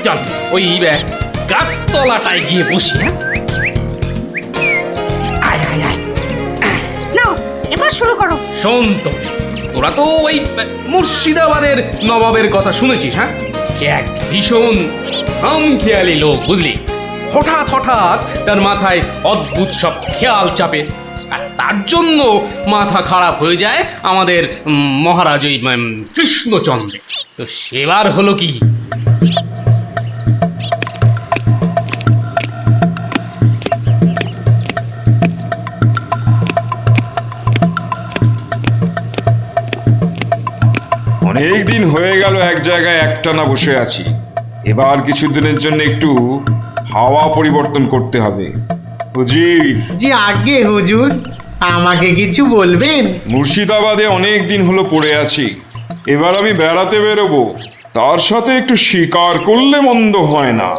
চল ওই গাছতলাটায় গিয়ে বসি। হ্যাঁ আয় আয় আয়। নাও এবার শুরু করো। শোন তো, তোরা তো ওই মুর্শিদাবাদের নবাবের কথা শুনেছিস। হ্যাঁ এক ভীষণ খামখেয়ালি লোক, বুঝলি। হঠাৎ হঠাৎ তার মাথায় অদ্ভুত সব খেয়াল চাপে, আর তার জন্য মাথা খারাপ হয়ে যায় আমাদের মহারাজ ওই কৃষ্ণচন্দ্র। তো সেবার হলো কি, অনেক দিন হয়ে গেল এক জায়গায় একটানা বসে আছি। এবার কিছুদিনের জন্য একটু হাওয়া পরিবর্তন করতে হবে। হুজির, জি আগে হুজুর, আমাকে কিছু বলবেন? মুর্শিদাবাদে অনেক দিন হলো পড়ে আছি, এবার আমি বেড়াতে বেরোবো, তার সাথে একটু শিকার করলে মন্দ হয় না।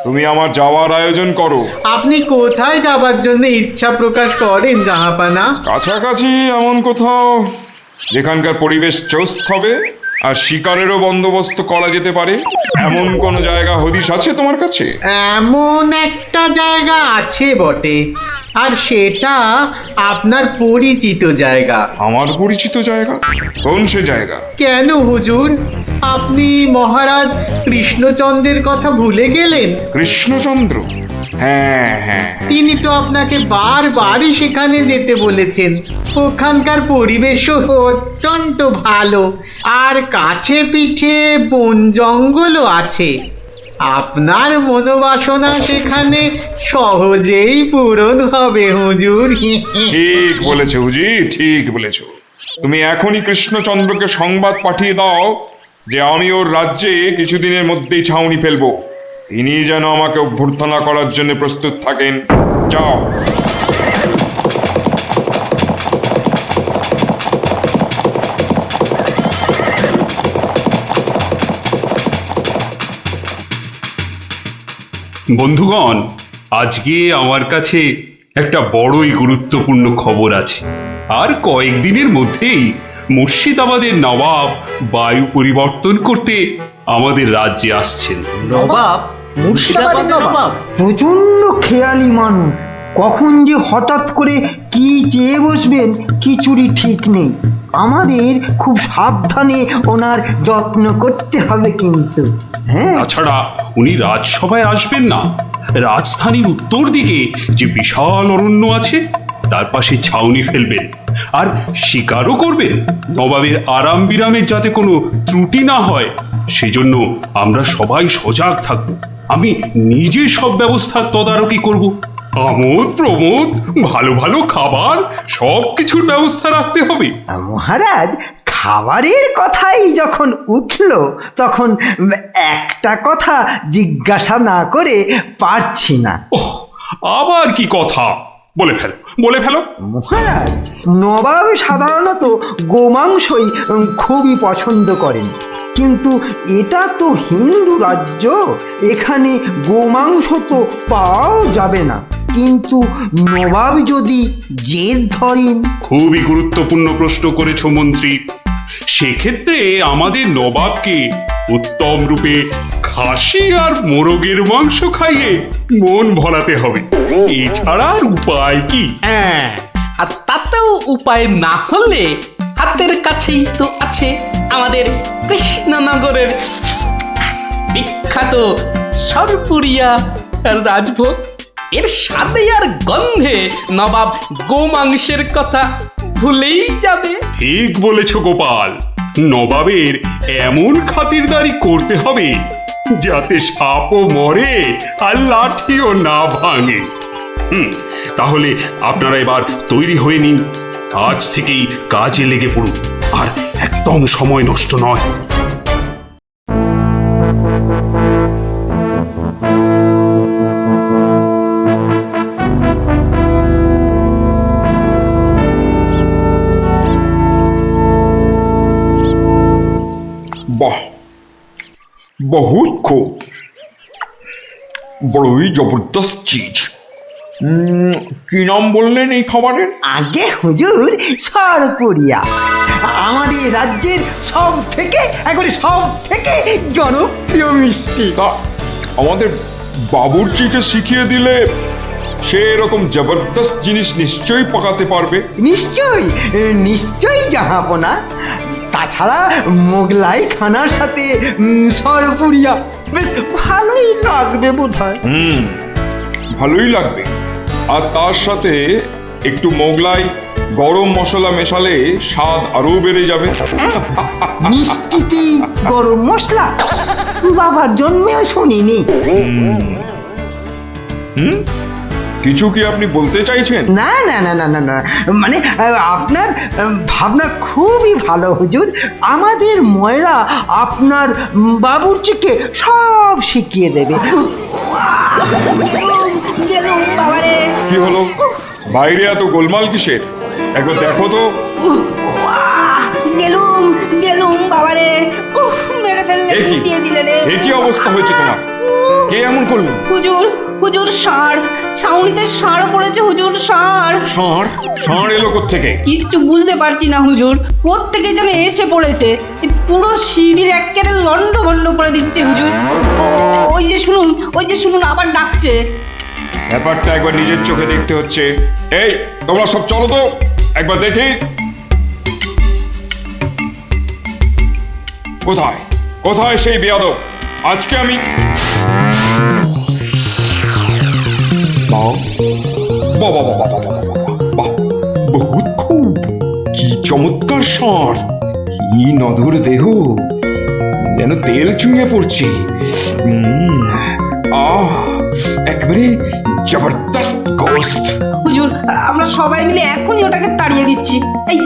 তুমি আমার যাওয়ার আয়োজন করো। আপনি কোথায় যাবার জন্য ইচ্ছা প্রকাশ করেন জাহাপানা? কাছাকাছি এমন কোথাও যেখানকার পরিবেশ চৌস্ত হবে আর শিকারেরও বন্দোবস্ত করা যেতে পারে, এমন কোন জায়গা হদিশ আছে তোমার কাছে? এমন একটা জায়গা আছে বটে, আর সেটা আপনার পরিচিত জায়গা। আমার পরিচিত জায়গা? কোন সে জায়গা? কেন হুজুর, আপনি মহারাজ কৃষ্ণচন্দ্রের কথা ভুলে গেলেন? কৃষ্ণচন্দ্র? হ্যাঁ হ্যাঁ, তিনি তো আপনাকে বারবারই সেখানে যেতে বলেছেন। ওখানকার পরিবেশও অত্যন্ত ভালো, আর কাছে পিঠে বন জঙ্গলও আছে। আপনার মনোবাসনা সেখানে সহজেই পূরণ হবে হুজুর। ঠিক বলেছো হুজি, ঠিক বলেছো। তুমি এখনই কৃষ্ণচন্দ্রকে সংবাদ পাঠিয়ে দাও যে আমি ওর রাজ্যে কিছুদিনের মধ্যেই ছাউনি ফেলবো। তিনি যেন আমাকে অভ্যর্থনা করার জন্য প্রস্তুত থাকেন। যাও। বন্ধুগণ, আজকে আমার কাছে একটা বড়ই গুরুত্বপূর্ণ খবর আছে। আর কয়েকদিনের মধ্যেই মুর্শিদাবাদের নবাব বায়ু পরিবর্তন করতে আমাদের রাজ্যে আসছেন। নবাব? মুর্শিদাবাদের নবাব? প্রচন্ড খেয়ালি মানুষ, কখন যে হঠাৎ করে কি চেয়ে বসবেন কিছুরই ঠিক নেই। আমাদের খুব সাবধানে ওনার যত্ন করতে হবে কিন্তু। হ্যাঁ, তাছাড়া উনি রাজসভায় আসবেন না, রাজধানীর উত্তর দিকে যে বিশাল অরণ্য আছে তার পাশে ছাউনি ফেলবেন, আর শিকারও করবেন। নবাবের আরাম বিরামের যাতে কোনো ত্রুটি না হয় সেজন্য আমরা সবাই সজাগ থাকব। আমি নিজে সব ব্যবস্থার তদারকি করব। আমোদ প্রমোদ, ভালো ভালো খাবার, সব কিছুর ব্যবস্থা রাখতে হবে। মহারাজ, খাবারের কথাই যখন উঠল তখন একটা কথা জিজ্ঞাসা না করে পারছি না। ওহ, আবার কি কথা? বলে ফেলো, বলে ফেলো। মহারাজ, নবাব সাধারণত গোমাংসই খুবই পছন্দ করেন, কিন্তু এটা তো হিন্দু রাজ্য, এখানে গোমাংস তো পাওয়াও যাবে না। কিন্তু নবাব যদি জেদ ধরেন। খুবই গুরুত্বপূর্ণ প্রশ্ন করেছো মন্ত্রী। সেক্ষেত্রে আমাদের নবাবকে উত্তম রূপে খাসি আর মোরগের মাংস খাইয়ে মন ভরাতে হবে। এছাড়া আর উপায় কি? হ্যাঁ, আর তাতেও উপায় না হলে হাতের কাছেই তো আছে আমাদের কৃষ্ণনগরের বিখ্যাত সরপুরিয়া রাজভোগ। এর স্বাদে আর গন্ধে নবাব গোমাংসের কথা ভুলেই যাবে। ঠিক বলেছ গোপাল, নবাবের এমন খাতিরদারি করতে হবে যাতে সাপও মরে আর লাঠিও না ভাঙে। তাহলে আপনারা এবার তৈরি হয়ে নিন, আজ থেকেই কাজে লেগে পড়ুন, আর একদম সময় নষ্ট নয়। বাহ, বহুত খুব, বড়ই জবরদস্ত চিজ। কি নাম বললেন এই খাবারের? আগে হুজুর, সরপুরিয়া আমাদের রাজ্যের সব থেকে জনপ্রিয় মিষ্টি। আমাদের বাবুর্চিকে শিখিয়ে দিলে সে এরকম জবরদস্ত জিনিস নিশ্চয়ই পাকাতে পারবে। নিশ্চয়ই নিশ্চয়ই জাহাপনা। তাছাড়া মোগলাই খানার সাথে সরপুরিয়া বেশ ভালোই লাগবে বোধহয়। ভালোই লাগবে। আর তার সাথে একটু মোগলাই গরম মশলা মেশালে স্বাদ আরো বেড়ে যাবে। মিষ্টিতে গরম মশলা বাবার জন্মেও শুনিনি। কিছু কি আপনি বলতে চাইছেন? না না না না না না, মানে আপনার ভাবনা খুবই ভালো হুজুর। আমাদের ময়রা আপনার বাবুর্চিকে সব শিখিয়ে দেবে। কি হলো, বাইরে এত গোলমাল কিসের? একবার দেখো তো। গেলুম বাবারে, উফ মেরে ফেললে, এ কি? দিয়ে দিলে রে। এ কি অবস্থা হয়েছে তোমার? কে এমন করলো? হুজুর হুজুর ষাঁড়, ছাউনিতে ষাঁড় পড়েছে হুজুর, ষাঁড়। ষাঁড়? ষাঁড় এলো কোত্থেকে? কিচ্ছু বুঝতে পারছি না হুজুর, কোত্থেকে যেন এসে পড়েছে। এই পুরো শিবির একেবারে লন্ডভন্ড করে দিচ্ছে হুজুর। ওই যে শুনুন আবার ডাকছে। ব্যাপারটা একবার নিজের চোখে দেখতে হচ্ছে। এই তোমরা সব চলো তো, একবার দেখি। কোথায় কোথায় সেই বেয়াদব? আজকে আমি বাহ, বাহ, বাহ, বাহ, বাহ, বাহ, বাহ, বাহ, বহুত খুব, কি চমৎকার ষাঁড়, কি নধর দেহ, যেন তেল চুইয়ে পড়ছে। একেবারে জবরদস্ত গোস্ত। হুজুর আমরা সবাই মিলে এখনই ওটাকে তাড়িয়ে দিচ্ছি। এই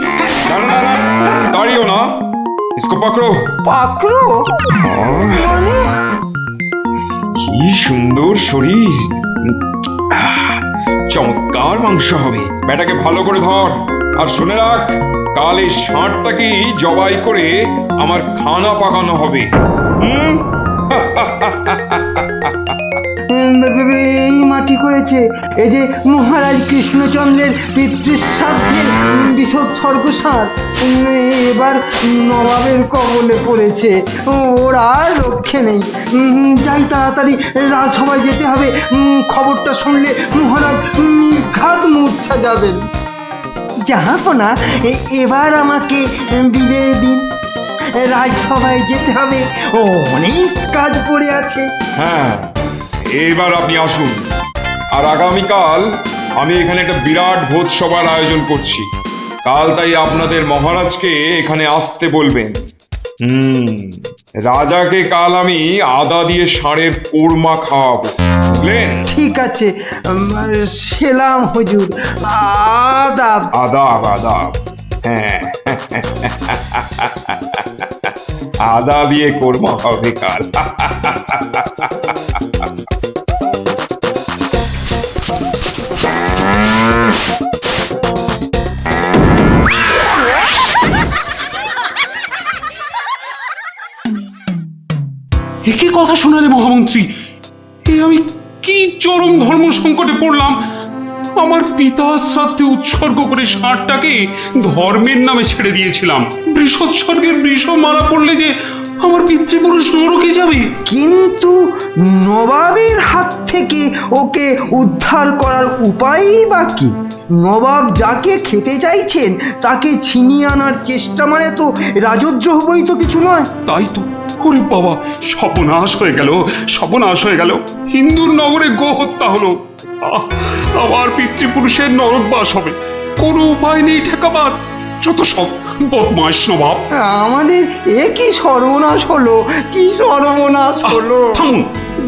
না না না না, দাঁড়িও না, ইসকো পাকড়ো। পাকড়ো মানে? কি সুন্দর শরীর, চমৎকার মাংস হবে। বেটাকে ভালো করে ধর, আর শুনে রাখ, কাল এই ষাঁড়টাকেই জবাই করে আমার খানা পাকানো হবে। এই মাটি করেছে, এই যে মহারাজ কৃষ্ণচন্দ্রের পিতৃশ্রাদ্ধের বিসৎসর্গসার এবার নবাবের কবলে পড়েছে। ওর আর রক্ষে নেই। যাই তাড়াতাড়ি, রাজসভায় যেতে হবে। খবরটা শুনলে মহারাজ নির্ঘাত মূর্ছা যাবেন। জাহাপনা, এবার আমাকে বিদায় দিন। রাজসভায় যেতে হবে, অনেক কাজ পড়ে আছে। হ্যাঁ, এবার আপনি আসুন। আর আগামীকাল আমি এখানে একটা বিরাট ভোজ সভার আয়োজন করছি। কাল তাই আপনাদের মহারাজকে এখানে আসতে বলবেন। রাজাকে কাল আমি আদা দিয়ে ষাঁড়ের কোরমা খাওয়াবো, বুঝলেন? ঠিক আছে, সেলাম হুজুর, আদাব। আদাব আদাব। হ্যাঁ, আদা দিয়ে কোরমা হবে কাল। একই কথা শোনালে মহামন্ত্রী, এ আমি কি চরম ধর্ম সংকটে পড়লাম। আমার পিতা শ্রাদ্ধে উৎসর্গ করে ষাঁড়টাকে ধর্মের নামে ছেড়ে দিয়েছিলাম। বৃষৎসর্গের বৃষ মারা পড়লে যে আমার পিতৃপুরুষ নরকে যাবে। কিন্তু নবাবের হাত থেকে ওকে উদ্ধার করার উপায়ই বা কি? নবাব যাকে খেতে চাইছেন তাকে ছিনিয়ে আনার চেষ্টা মানে তো রাজদ্রোহ বই তো কিছু নয়। তাই তো, ওরে বাবা, সর্বনাশ হয়ে গেল, সর্বনাশ হয়ে গেল। হিন্দুর নগরে গো হত্যা হলো, আমার পিতৃপুরুষের নরকবাস হবে। কোনো উপায় নেই ঠেকাবার। যত সব বদমাশ নবাব। আমাদের এ কি সর্বনাশ হলো, কি সর্বনাশ হলো! থামুন,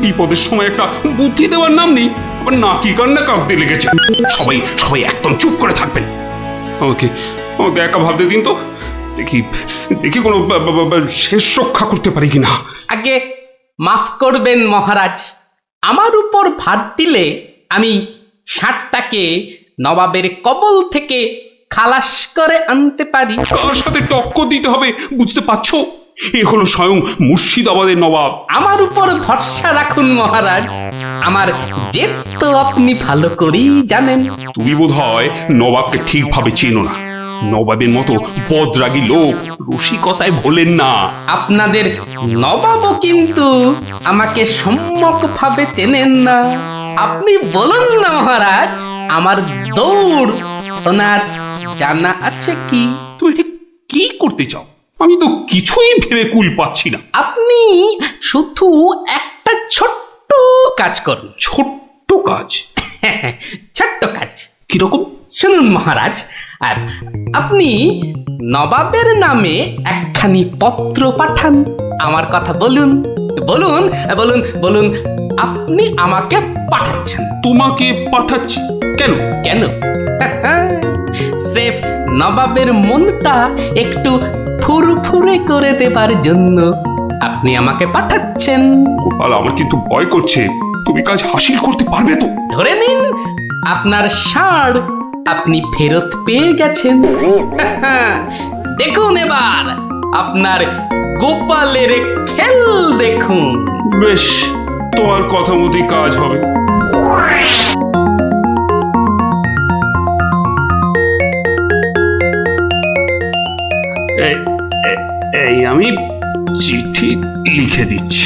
বিপদের সময় একটা বুদ্ধি দেওয়ার নাম নেই, আবার নাকি কান্না কাঁদতে লেগেছে। সবাই সবাই একদম চুপ করে থাকবেন। আমাকে আমাকে একা ভাবতে দিন তো, দেখি দেখি কোনো শেষ রক্ষা করতে পারি কিনা। আগে মাফ করবেন মহারাজ, আমার উপর ভার দিলে আমি ষাঁড়টাকে নবাবের কবল থেকে খালাস করে আনতে পারি। কার সাথে টক্কর দিতে হবে বুঝতে পারছো? এ হলো স্বয়ং মুর্শিদাবাদের নবাব। আমার উপর ভরসা রাখুন মহারাজ, আমার জেদ তো আপনি ভালো করেই জানেন। তুমি বোধহয় নবাবকে ঠিকভাবে চেনো না। নবাবের মতো বদরাগী লোক রসিকতায় ভোলেন না। আপনাদের নবাবও কিন্তু আমাকে সম্যকভাবে চেনেন না। আপনি বলুন না মহারাজ, আমার দৌড় ওনার জানা আছে কি? তুমি ঠিক কি করতে চাও? আমি তো কিছুই ভেবে কুল পাচ্ছি না। আপনি শুধু একটা ছোট্ট কাজ করুন। ছোট্ট কাজ? ছোট্ট কাজ কিরকম? শুনুন মহারাজ, আর আপনি নবাবের নামে একখানি পত্র পাঠান। আমার কথা বলুন বলুন বলুন বলুন, আপনি আমাকে পাঠাচ্ছেন। তোমাকে পাঠাচ্ছি? কেন? কেন? স্রেফ নবাবের মনটা একটু ফুরফুরে করে দেবার জন্য আপনি আমাকে পাঠাচ্ছেন। গোপাল, আমার কিন্তু ভয় করছে। তুমি কাজ হাসিল করতে পারবে তো? ধরে নিন আপনার ষাঁড় আপনি ফেরত পেয়ে গেছেন। দেখুন এবার আপনার গোপালের খেল দেখুন। বেশ, তোমার কথা মতোই কাজ হবে। এই আমি চিঠি লিখে দিচ্ছি।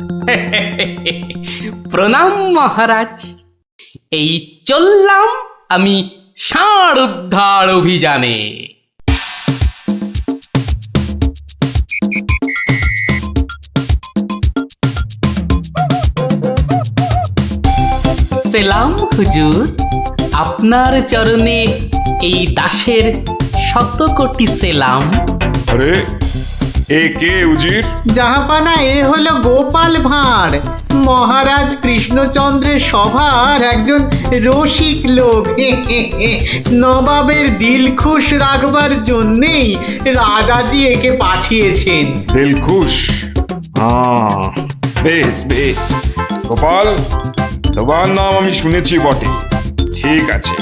প্রণাম মহারাজ, এই চললাম আমি ষাঁড় উদ্ধার অভিযানে। সেলাম হুজুর, আপনার চরণে এই দাসের শত কোটি সেলাম। আরে এ কে উজির? জাহাপানা, এ হলো গোপাল ভাঁড়, মহারাজ কৃষ্ণচন্দ্রের সভার একজন রসিক লোক। নবাবের দিল খুশ রাখবার জন্যেই রাজাজি একে পাঠিয়েছেন। দিলখুশ? বেশ বেশ। গোপাল, তোমার নাম আমি শুনেছি বটে। ঠিক আছে,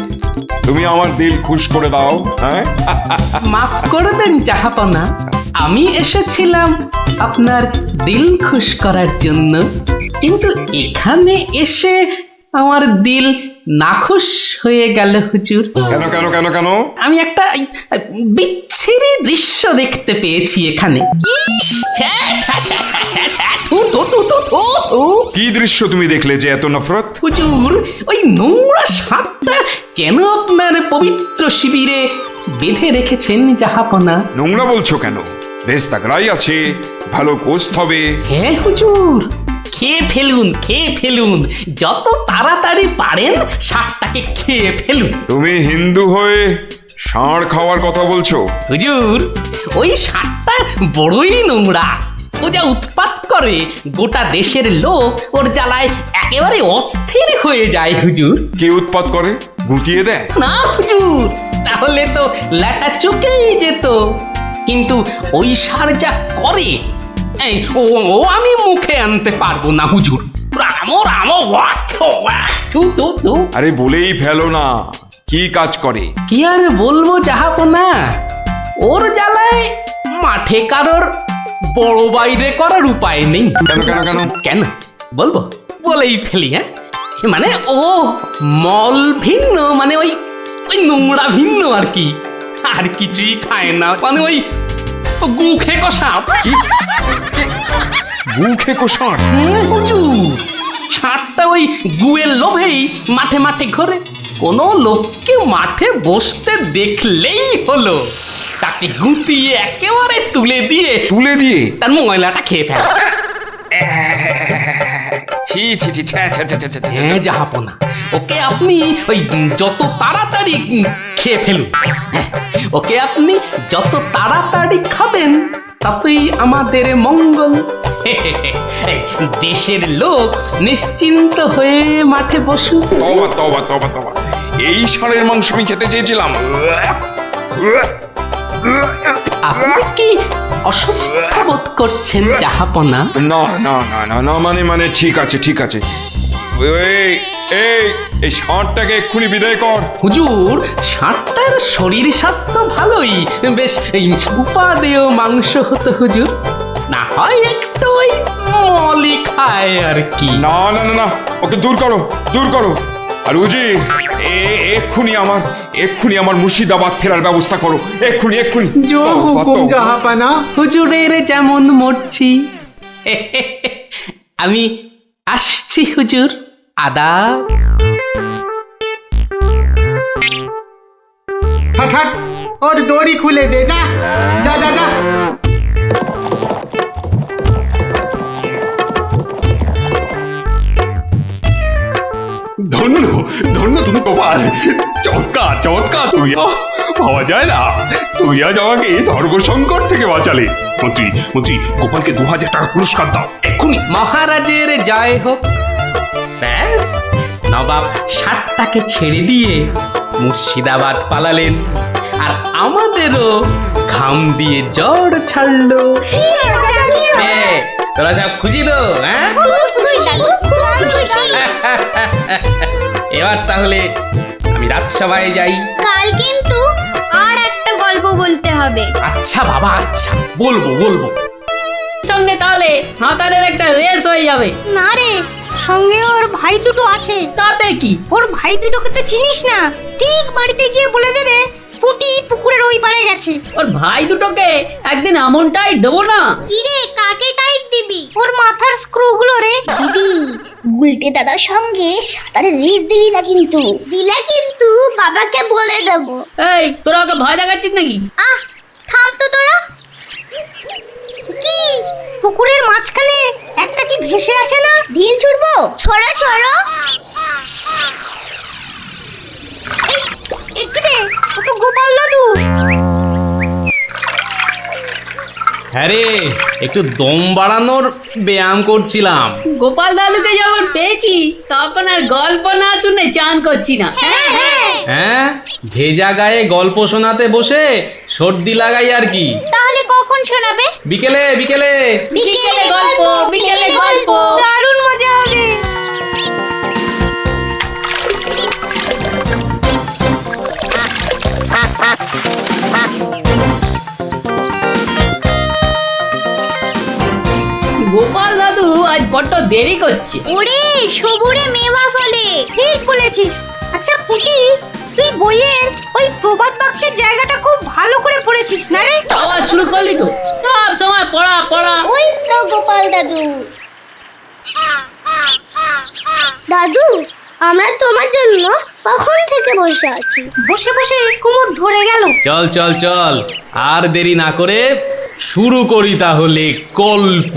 তুমি আমার দিল খুশ করে দাও। হ্যাঁ, মাফ করবেন জাহাপনা, আমি এসেছিলাম আপনার দিল খুশ করার জন্য, কিন্তু এখানে এসে আমার দিল নাখুশ হয়ে গেল হুজুর। কেন কেন কেন কেন? আমি একটা বিচ্ছিরি দৃশ্য দেখতে পেয়েছি এখানে। ইস, ছ্যা, ছ্যা, ছ্যা, ছ্যা, ছ্যা, ছ্যা, থু, থু, থু, থু, থু, থু। কি দৃশ্য তুমি দেখলে যে এত নফরত? হুজুর, ওই নোংরা সাপটা কেন আপনার পবিত্র শিবিরে বেঁধে রেখেছেন জাহাপনা? নোংরা বলছো কেন? বেশ তাগড়াই আছে, ভালো গোস্ত হবে। হ্যাঁ হুজুর, খেয়ে ফেলুন, খেয়ে ফেলুন, যত তাড়াতাড়ি পারেন সাপটাকে খেয়ে ফেলুন। তুমি হিন্দু হয়ে ষাঁড় খাওয়ার কথা বলছো? হুজুর, ওই সাপটা বড়ই নোংরা। ও যা উৎপাত করে, গোটা দেশের লোক ওর জ্বালায় একেবারে অস্থির হয়ে যায় হুজুর। কে উৎপাত করে? গুটিয়ে দেয়? না হুজুর, তাহলে তো ল্যাটা চুকেই যেত। কিন্তু ওই সার যা করে, এই ও ও আমি মুখে আনতে পারবো না হুজুর। রাম রাম ওয়াক ওয়াক, থু থু থু। আরে বলেই ফেলো না, কি কাজ করে? কি আর বলবো জাহাপনা, ওর জ্বালায় মাঠে কারোর বড় বাইরে করার উপায় নেই। কেন কেন কেন? কেন বলবো? বলেই ফেলি। হ্যাঁ, মানে ও মল ভিন্ন, মানে ওই ওই নোংরা ভিন্ন আর কি। আর কিছুই খায় না, মানে ওই গু খেকো সাপ। গু খেকো ষাঁড়? হুজুর, ষাঁড়টা ওই গুয়ের লোভেই মাঠে মাঠে ঘোরে। কোনো লোককে মাঠে বসতে দেখলেই হলো তাকে গুটিয়ে একেবারে তুলে দিয়ে তুলে দিয়ে? তার ময়লাটা খেয়ে ফেলে। ছি ছি ছি, ছ্যা, ছ্যা, ছ্যা, ছ্যা, ছ্যা, ছ্যা। হ্যাঁ জাহাপনা, ওকে আপনি ওই যত তাড়াতাড়ি খেয়ে ফেলুন। হ্যাঁ, ওকে আপনি যত তাড়াতাড়ি খাবেন ততই আমাদের মঙ্গল। এই দেশের লোক নিশ্চিন্ত হয়ে মাঠে বসুক। তবা তবা তবা তবা, এই ষাঁড়ের মাংস আমি খেতে চেয়েছিলাম। আপনি কি অসুস্থ বোধ করছেন জাহাপনা? না না না না না, মানে মানে ঠিক আছে ঠিক আছে। এই এই এই ষাঁড়টাকে এক্ষুনি বিদায় কর। হুজুর, ষাঁড়টার শরীর স্বাস্থ্য ভালোই, বেশ এই উপাদেয় মাংস হতো হুজুর। না হয় একটু ওই মলি খায় আর কি। না না না না, ওকে দূর করো দূর করো। আর উজির এক্ষুনি আমার মুর্শিদাবাদ ফেরার ব্যবস্থা করো, এক্ষুনি এক্ষুনি। জো দাও, হুকুম দাও। জাহাপানা। হুজুরের যেমন মরছি। আমি আসছি হুজুর, আদাব। হঠাৎ ওর দড়ি খুলে দে, যা যা যা যা। ধন্য ধন্য তুমি গোপাল, চমৎকার চমৎকার তুমি। ভাবা যায় না তুমি আজ আমাকে ধর্ম সংকট থেকে বাঁচালে। মন্ত্রী মন্ত্রী গোপালকে 2000 টাকা পুরস্কার দাও এক্ষুনি। মহারাজের জয় হোক। ব্যাস, নবাব ষাটটাকে ছেড়ে দিয়ে মুর্শিদাবাদ পালালেন, আর আমাদেরও ঘাম দিয়ে জ্বর ছাড়লো। তোরা সব খুশি তো? হ্যাঁ, এবার তাহলে আমি রাজসভায় যাই। কাল কিন্তু আর একটা গল্প বলতে হবে। আচ্ছা বাবা, আচ্ছা, বলবো বলবো। সঙ্গে তাহলে সাঁতারের একটা রেস হয়ে যাবে। না রে, সঙ্গে ওর ভাই দুটো আছে। তাতে কি? ওর ভাই দুটোকে তো চিনিস না, ঠিক বাড়িতে গিয়ে বলে দেবে পুটি পুকুরের ওই পাড়ে গেছে। ওর ভাই দুটোকে একদিন এমন টাইট দেবো না। কি রে, কাকে টাইট দিবি? ওর মাথার স্ক্রু গুলো রে। দিদি, গুলটে দাদার সঙ্গে সাঁতারে রেস দিবি না কিন্তু। দিলে কিন্তু বাবাকে বলে দেবো। এই, তোরা ওকে ভয় দেখাচ্ছিস নাকি? আহ, থাম তো তোরা। কি পুকুরের মাঝখানে একটা কি ভেসে আছে না? ঢিল ছুড়বো? ছড়ো ছড়ো। একটু দে, ও তো গোপাল দাদু। হ্যাঁ রে, একটু দম বাড়ানোর ব্যায়াম করছিলাম। গোপাল দাদুকে যখন পেয়েছি তখন আর গল্প না শুনে চান করছি না। হ্যাঁ হ্যাঁ। হ্যাঁ, ভেজা গায়ে গল্প শোনাতে বসে সর্দি লাগাই আর কি। তাহলে কখন শোনাবে? বিকেলে বিকেলে। বিকেলে গল্প, বিকেলে গল্প। দারুণ মজা হবে। গোপাল দাদু আজ বড্ড দেরি করছে। ওরে, সবুরে মেওয়া বলে। ঠিক বলেছিস। আচ্ছা পুটি, তুই বইয়ের ওই প্রবাদ বাক্যের জায়গাটা খুব ভালো করে পড়েছিস না রে? আবার শুরু করলি তো, সব সময় পড়া পড়া। ওই তো গোপাল দাদু। দাদু, আমরা তোমার জন্য কখন থেকে বসে আছি। বসে বসে কুমোদ ধরে গেল। চল চল চল, আর দেরি না করে শুরু করি তাহলে গল্প।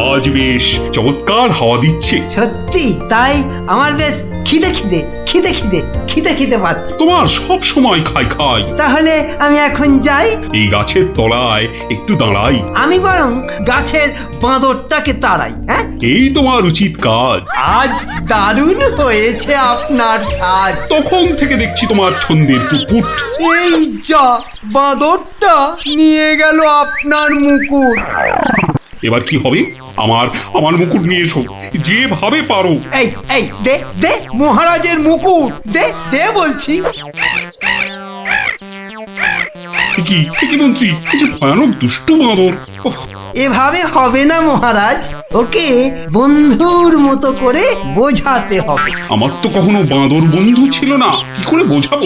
আজ বেশ চমৎকার হাওয়া দিচ্ছে। সত্যি তাই, আমার বেশ খিদে খিদে খিদে খিদে খিদে খিদে পাচ্ছে। তোমার সব সময় খাই খাই। তাহলে আমি এখন যাই। এই গাছের তলায় একটু দাঁড়াই। আমি বরং গাছের বাঁদরটাকে তাড়াই। হ্যাঁ, এই তোমার উচিত কাজ। আজ দারুণ হয়েছে আপনার সাজ। তখন থেকে দেখছি তোমার ছন্দের পুকুট। এই যা, বাঁদরটা নিয়ে গেল আপনার মুকুট। এবার কি হবে? আমার আমার মুকুট নিয়ে এসো, যেভাবে পারো। এই এই দে দে মহারাজের মুকুট, দে দে বলছি। কি কি মন্ত্রী, এই যে ভয়ানক দুষ্ট বাঁদর। ওহ, এভাবে হবে না মহারাজ, ওকে বন্ধুর মতো করে বোঝাতে হবে। আমার তো কখনো বাঁদর বন্ধু ছিল না, কি করে বোঝাবো?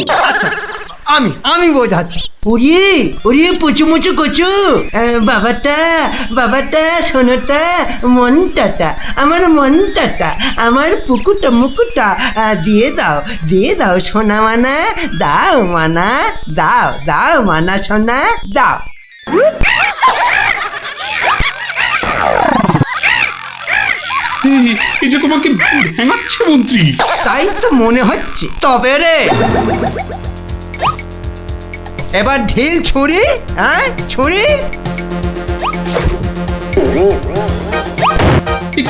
আমি বোঝাচ্ছি। ওরে ওরে পুচু মুচু কচু, বাবাটা বাবাটা, সোনাটা, মনটাটা, আমার মনটাটা, আমার পুকুটা মুকুটা দিয়ে দাও সোনা মানা, দাও মানা, দাও দাও মানা সোনা, দাও। এই যে তোমাকে ভেঙাচ্ছে মন্ত্রী। তাই তো মনে হচ্ছে। তবে রে, এবার ঢিল ছুরি, হ্যাঁ ছুরি। এ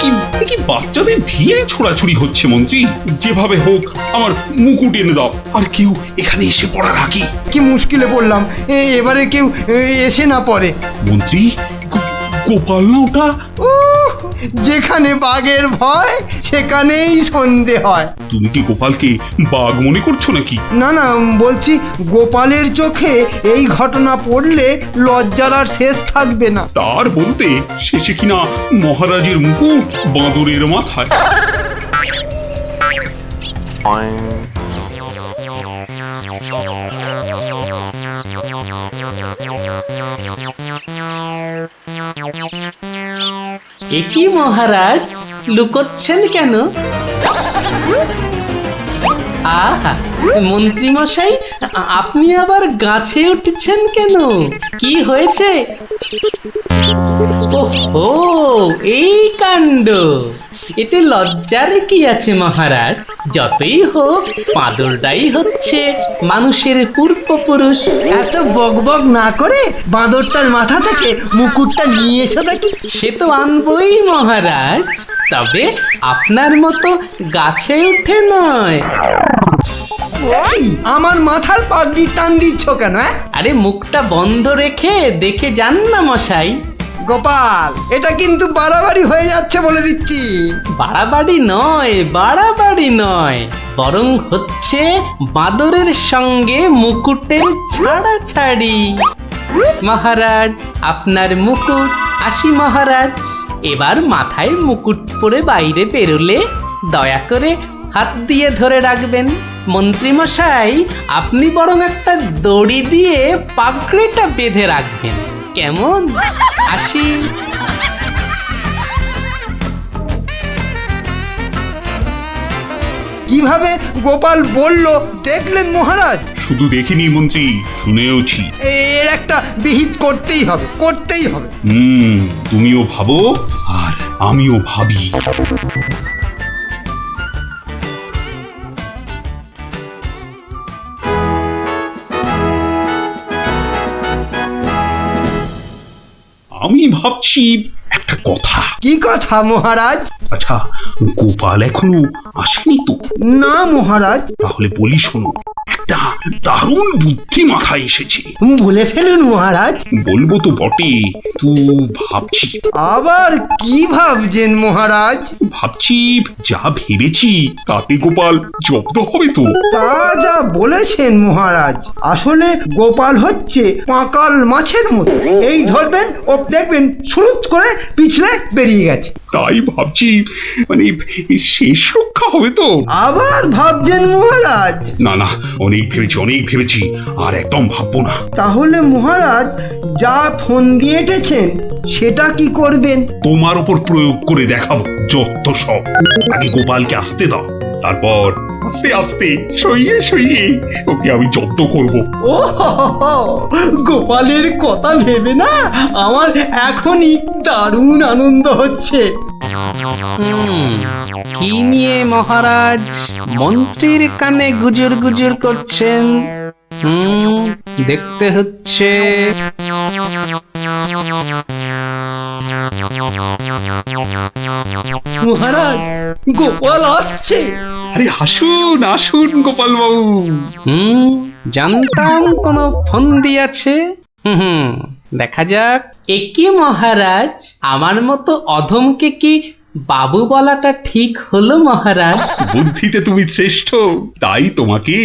কি বাচ্চাদের ঢিল ছোড়াছুড়ি হচ্ছে মন্ত্রী? যেভাবে হোক আমার মুকুট এনে দাও, আর কেউ এখানে এসে পড়ার আগে। কি মুশকিলে পড়লাম, এবারে কেউ এসে না পড়ে। মন্ত্রী, গোপাল না ওটা? যেখানে বাঘের ভয় সেখানেই সন্ধে হয়। তুমি কি গোপালকে বাঘ মনে করছো নাকি? না না, বলছি গোপালের চোখে এই ঘটনা পড়লে লজ্জার আর শেষ থাকবে না। তার বলতে শেষে কিনা মহারাজের মুকুট বাঁদরের মাথায়। একই মহারাজ, লুকোচ্ছেন কেন? আহা, মন্ত্রী মশাই, আপনি আবার গাছে উঠছেন কেন? কি হয়েছে? ওহো, এই কাণ্ড! এতে লজ্জার কি আছে মহারাজ? যতই হোক বাঁদরটাই হচ্ছে মানুষের পূর্বপুরুষ। এত বকবক না করে বাঁদরটার মাথা থেকে মুকুটটা নিয়ে এসো দেখি। সে তো আনবই মহারাজ, তবে আপনার মতো গাছে উঠে নয়। ওই আমার মাথার পাগড়ি টান দিচ্ছ কেন? আরে মুখটা বন্ধ রেখে দেখে যান না মশাই। গোপাল, এটা কিন্তু বাড়াবাড়ি হয়ে যাচ্ছে বলে দিচ্ছি। বাড়াবাড়ি নয়, বাড়াবাড়ি নয়, বরং হচ্ছে বাঁদরের সঙ্গে মুকুটের ছাড়াছাড়ি। মহারাজ, আপনার মুকুট। আসি মহারাজ, এবার মাথায় মুকুট পরে বাইরে বেরোলে দয়া করে হাত দিয়ে ধরে রাখবেন। মন্ত্রীমশাই, আপনি বরং একটা দড়ি দিয়ে পাগড়িটা বেঁধে রাখবেন, কেমন? আসি। কিভাবে গোপাল বলল দেখলেন মহারাজ? শুধু দেখিনি মন্ত্রী, শুনেওছি। এর একটা বিহিত করতেই হবে, করতেই হবে। তুমিও ভাবো আর আমিও ভাবি। আমি ভাবছি একটা কথা। কি কথা মহারাজ? আচ্ছা, গোপাল এখনো আসেনি তো? না মহারাজ। তাহলে বলি শোনো, একটা দারুণ বুদ্ধি মাথায় এসেছে। বলে ফেলুন মহারাজ। বলবো তো বটে, তো ভাবছি। আবার কি ভাবছেন মহারাজ? ভাবছি যা ভেবেছি তাতে গোপাল জব্দ হবে তো? তা যা বলেছেন মহারাজ, আসলে গোপাল হচ্ছে পাঁকাল মাছের মতো। এই ধরবেন ও দেখবেন সুরুত করে পিছলে বেরিয়ে গেছে। তাই ভাবছি, মানে শেষ রক্ষা হবে তো? আবার ভাবছেন মহারাজ? না না, অনেক ভেবেছি, আর একদম ভাববো না। তাহলে মহারাজ যা ফোন দিয়ে এঁটেছেন সেটা কি করবেন? তোমার উপর প্রয়োগ করে দেখাবো যত সব। আগে গোপালকে আসতে দাও, তারপর আস্তে আস্তে সইয়ে ওকে আমি জব্দ করব। ও গোপালের কথা ভেবে না আমার এখনই দারুণ আনন্দ হচ্ছে। কি নিয়ে মহারাজ মন্ত্রীর কানে গুজুর গুজুর করছেন? দেখতে হচ্ছে। মহারাজ, গোপাল আসছে। আরে আসুন গোপাল বাবু। জানতাম কোনো ফোন দিয়েছে। দেখা যাক। একি মহারাজ, আমার মতো অধমকে কি বাবু বলাটা ঠিক হলো মহারাজ? বুদ্ধিতে তুমি শ্রেষ্ঠ, তাই তোমাকে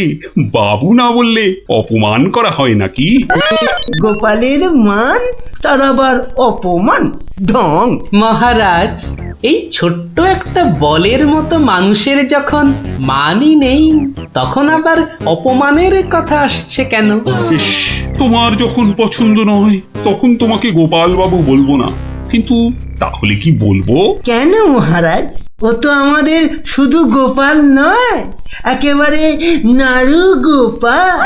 বাবু না বললে অপমান করা হয় নাকি? গোপালের মান তার আবার অপমান, ঢং। মহারাজ, এই ছোট্ট একটা বলের মতো মানুষের যখন মানই নেই, তখন আবার অপমানের কথা আসছে কেন? ইস, তোমার যখন পছন্দ নয় তখন তোমাকে গোপাল বাবু বলবো না, কিন্তু তাহলে কি বলবো? কেন মহারাজ? ও তো আমাদের শুধু গোপাল নয়, একেবারে নাড়ু গোপাল।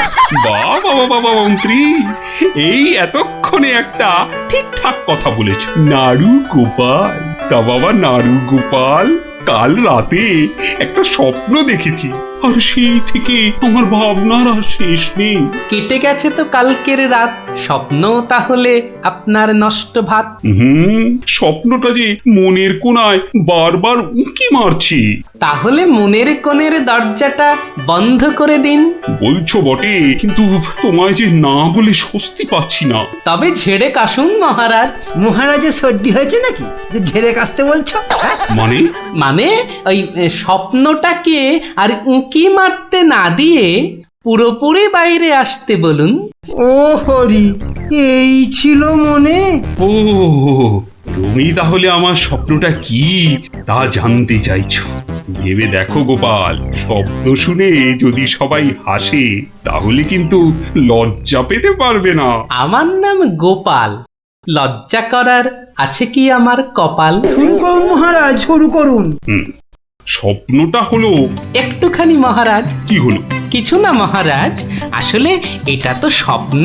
বাবা মন্ত্রী, এই এতক্ষণে একটা ঠিকঠাক কথা বলেছ। নাড়ু গোপাল? তা বাবা নাড়ু গোপাল, কাল রাতে একটা স্বপ্ন দেখেছি। আর সেই থেকে আমার ভাবনার আর শেষ নেই। কেটে গেছে তো কালকের রাত, স্বপ্ন তাহলে আপনার নষ্ট ভাত। স্বপ্নটা যে মনের কোণায় বারবার উঁকি মারছি। তাহলে মনের কোণের দরজাটা বন্ধ করে দিন। বলছো বটে, কিন্তু তোমায় যে না বলে স্বস্তি পাচ্ছি না। তবে ঝেড়ে কাশুন মহারাজ। মহারাজের সর্দি হয়েছে নাকি যে ঝেড়ে কাশতে বলছো? হ্যাঁ? মানে ওই স্বপ্নটাকে আর উঁকি মারতে না দিয়ে পুরোপুরি বাইরে আসতে বলুন। ও হরি, এই ছিল মনে? ও, তুমি তাহলে আমার স্বপ্নটা কি তা জানতে চাইছো? ভেবে দেখো গোপাল, স্বপ্ন শুনে যদি সবাই হাসে তাহলে কিন্তু লজ্জা পেতে পারবে না। আমার নাম গোপাল, লজ্জা করার আছে কি আমার কপাল? শুরু করুন মহারাজ, শুরু করুন। স্বপ্নটা হলো একটুখানি মহারাজ। কি হলো? কিছু না মহারাজ, আসলে এটা তো স্বপ্ন,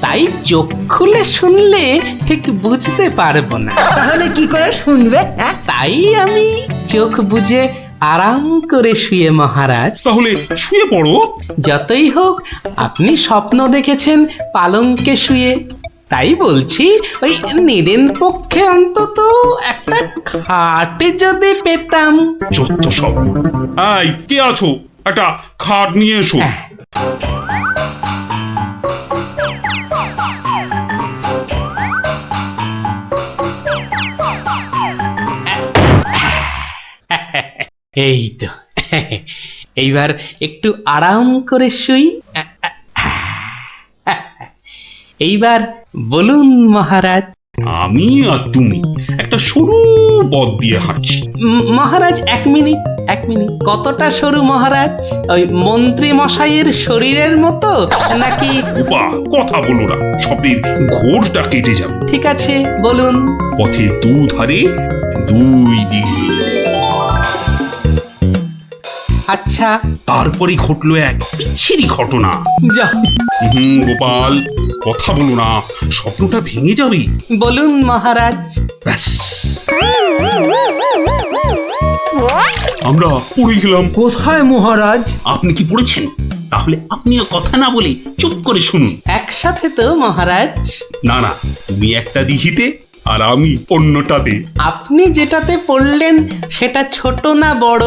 তাই চোখ খুলে শুনলে ঠিক বুঝতে পারবো না। তাহলে কি করে শুনবে? হ্যাঁ? তাই আমি চোখ বুজে আরাম করে শুয়ে মহারাজ। তাহলে শুয়ে পড়ো। যতই হোক আপনি স্বপ্ন দেখেছেন পালঙ্কে শুয়ে, তাই বলছি ওই নিদেন পক্ষে অন্তত একটা খাটে যদি পেতাম। যত সব। এই, কে আছো? একটা খাট নিয়ে এসো। এই তো, এইবার একটু আরাম করে শুই। এইবার বলুন মহারাজ। আমি আর তুমি একটা সরু পথ দিয়ে হাঁটছি। মহারাজ এক মিনিট। কতটা সরু মহারাজ? ওই মন্ত্রী মশাইয়ের শরীরের মতো নাকি? উপা, কথা বলো না, স্বপ্নের ঘোরটা কেটে যাবে। ঠিক আছে, বলুন। পথের দুধারে দুই দিকে। আচ্ছা। তারপরে ঘটলো এক বিচ্ছিরি ঘটনা। যা। গোপাল, কথা বলো না, স্বপ্নটা ভেঙে যাবে। বলুন মহারাজ। ব্যাস, আমরা পড়ে গেলাম। কোথায় মহারাজ? আপনি কি পড়েছেন? তাহলে আপনিও কথা না বলে চুপ করে শুনুন। একসাথে তো মহারাজ? না না, তুমি একটা দিঘিতে আর আমি অন্যটাতে। আপনি যেটাতে পড়লেন সেটা ছোট না বড়?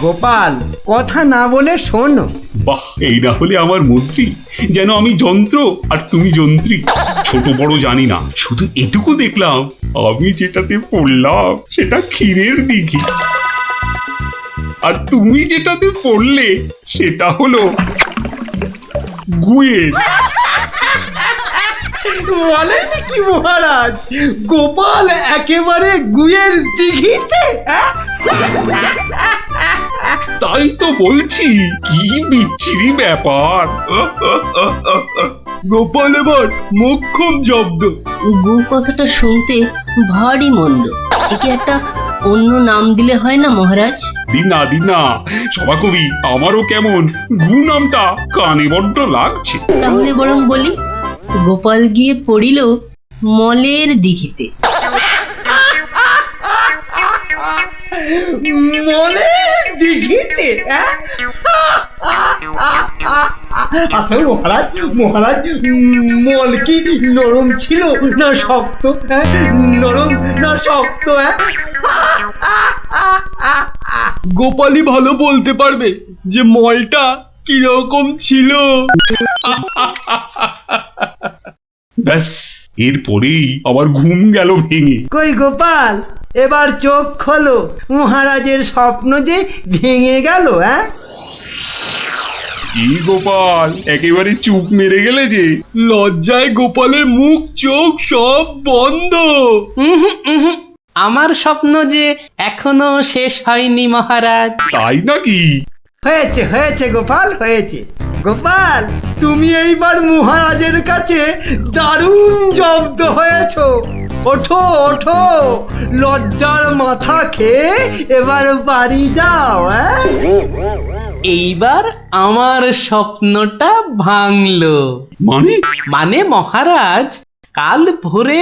গোপাল, কথা না বলে শোনো। বাহ, এই না হলে আমার মন্ত্রী, যেন আমি যন্ত্র আর তুমি যন্ত্রী। ছোট বড় জানি না, শুধু এটুকু দেখলাম, আমি যেটাতে পড়লাম সেটা ক্ষীরের দিঘি, আর তুমি যেটাতে পড়লে সেটা হলো গুয়ের। বলেন কি মহারাজ, গোপাল একেবারে গুয়ের দিঘিতে? তাই তো বলছি, কি বিচ্ছিরি ব্যাপার। গোপাল এবার মোক্ষম জব্দ। গু কথাটা শুনতে ভারী মন্দ, একে একটা অন্য নাম দিলে হয় না মহারাজ? দিন না সভাকবি, আমারও কেমন গু নামটা কানে বড্ড লাগছে। তাহলে বরং বলি, গোপাল গিয়ে পড়িল মলের দিঘিতে। মলের দিঘিতে? আচ্ছা মহারাজ, মল কি নরম ছিল না শক্ত? নরম না শক্ত? গোপালই ভালো বলতে পারবে যে মলটা কিরকম ছিল। ব্যাস, এরপরেই আবার ঘুম গেল ভেঙে। কই গোপাল, এবার চোখ খোলো, মহারাজের স্বপ্ন যে ভেঙে গেল। কি গোপাল, একেবারে চুপ মেরে গেলে যে? লজ্জায় গোপালের মুখ চোখ সব বন্ধ। আমার স্বপ্ন যে এখনো শেষ হয়নি মহারাজ। তাই নাকি? হয়েছে গোপাল, হয়েছে। গোপাল, তুমি এইবার মহারাজের কাছে দারুণ জব্দ হয়েছো। ওঠো, লজ্জার মাথা খেয়ে এবার বাড়ি যাও। এইবার আমার স্বপ্নটা ভাঙলো। মানে মহারাজ, কাল ভোরে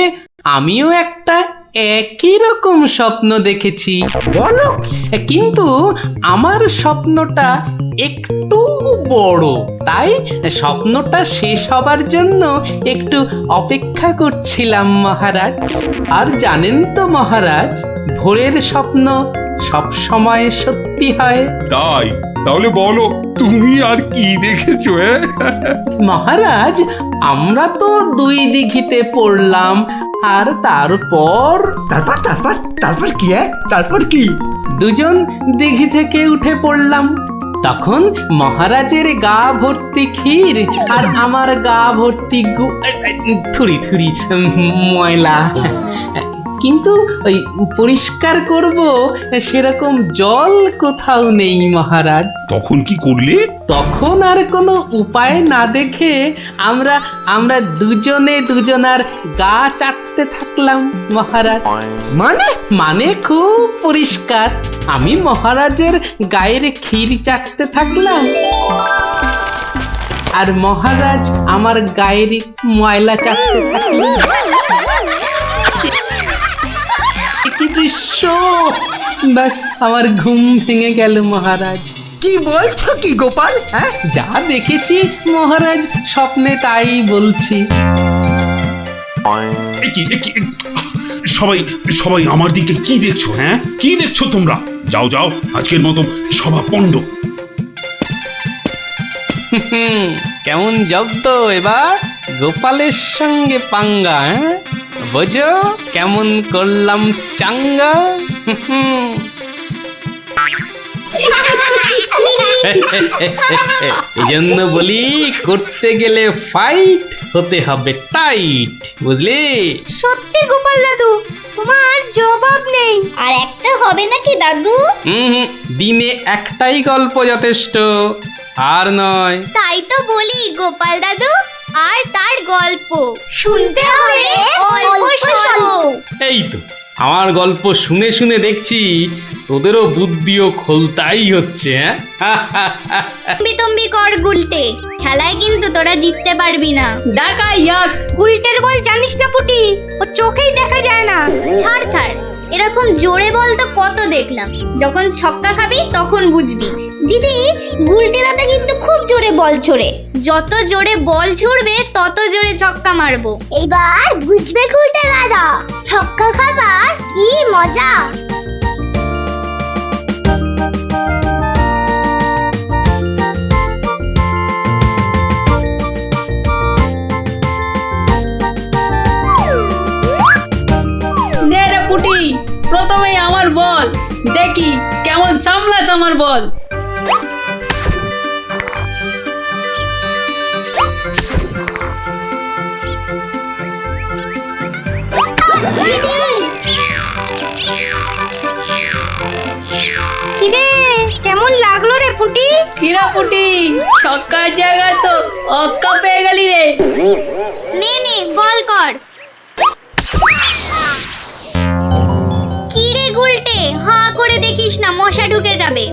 আমিও একটা একই রকম স্বপ্ন দেখেছি। বলো কিন্তু আমার স্বপ্নটা একটু বড়, তাই স্বপ্নটা শেষ হবার জন্য একটু অপেক্ষা করছিলাম মহারাজ। আর জানেন তো মহারাজ, ভোরের স্বপ্ন সব সময় সত্যি হয়। তাই? তাহলে বলো তুমি আর কি দেখেছো? মহারাজ, আমরা তো দুই দিঘিতে পড়লাম, আর তারপর তারপর তারপর তারপর কি? তারপর কি? দুজন দিঘি থেকে উঠে পড়লাম। তখন মহারাজের গা ভর্তি ক্ষীর আর আমার গা ভর্তি থুরি থুরি ময়লা। কিন্তু ওই পরিষ্কার করব সেরকম জল কোথাও নেই মহারাজ। তখন কি করলে? তখন আর কোনো উপায় না দেখে আমরা আমরা দুজনে দুজনার গা চাটতে থাকলাম মহারাজ। মানে মানে খুব পরিষ্কার। আমি মহারাজের গায়ের ক্ষীর চাটতে থাকলাম, আর মহারাজ আমার গায়ের ময়লা চাটতে থাকলেন। কি দৃশ্য! ব্যাস আমার ঘুম ভেঙে গেল মহারাজ। কি বলছো কি গোপাল? হ্যাঁ, যা দেখেছি মহারাজ, স্বপ্নে তাই বলছি। এ কি সবাই সবাই আমার দিকে কি দেখছো? হ্যাঁ, কি দেখছো তোমরা? যাও যাও, আজকের মতো সভা পণ্ড। কেমন জব্দ এবার গোপালের সঙ্গে পাঙ্গা? বোঝো কেমন করলাম চাঙ্গা? এই জন্য বলি, করতে গেলে ফাইট হতে হবে টাইট, বুঝলি? সত্যি গোপাল দাদু, তোমার জবাব নেই। আর একটা হবে নাকি দাদু? দিনে একটাই গল্প যথেষ্ট, আর নয়। তাই তো বলি গোপাল দাদু, আর তার গল্প শুনতে হবে অল্প শোনো। এই তো আমার গল্প শুনে শুনে দেখছি তোদেরও বুদ্ধিও খোলতাই হচ্ছে। তম্বি কর গুলটে, খেলায় কিন্তু তোরা জিততে পারবি না। ডাকা ইয়াক, গুলটের বল জানিস না পুটি, ও চোখেই দেখা যায় না। ছাড় ছাড়, এরকম জোরে বল তো কত দেখলাম। যখন ছক্কা খাবি তখন বুঝবি। দিদি, গুলটে দাদা কিন্তু খুব জোরে বল ছোড়ে। যত জোরে বল ছুড়বে তত জোরে ছক্কা মারবো। এবার বুঝবে গুলটে দাদা, ছক্কা খাবার কি মজা। নে রে পুটি, প্রথমেই আমার বল, দেখি কেমন সামলাস আমার বল। কিরে, কেমন লাগলো রে পুটি? কিরা পুটি, ছক্কার জায়গায় তো অক্কা পেয়ে গেলি রে। নে নে, বল কর। কিরে গুলটে, হাঁ করে দেখিস না, মশা ঢুকে যাবে।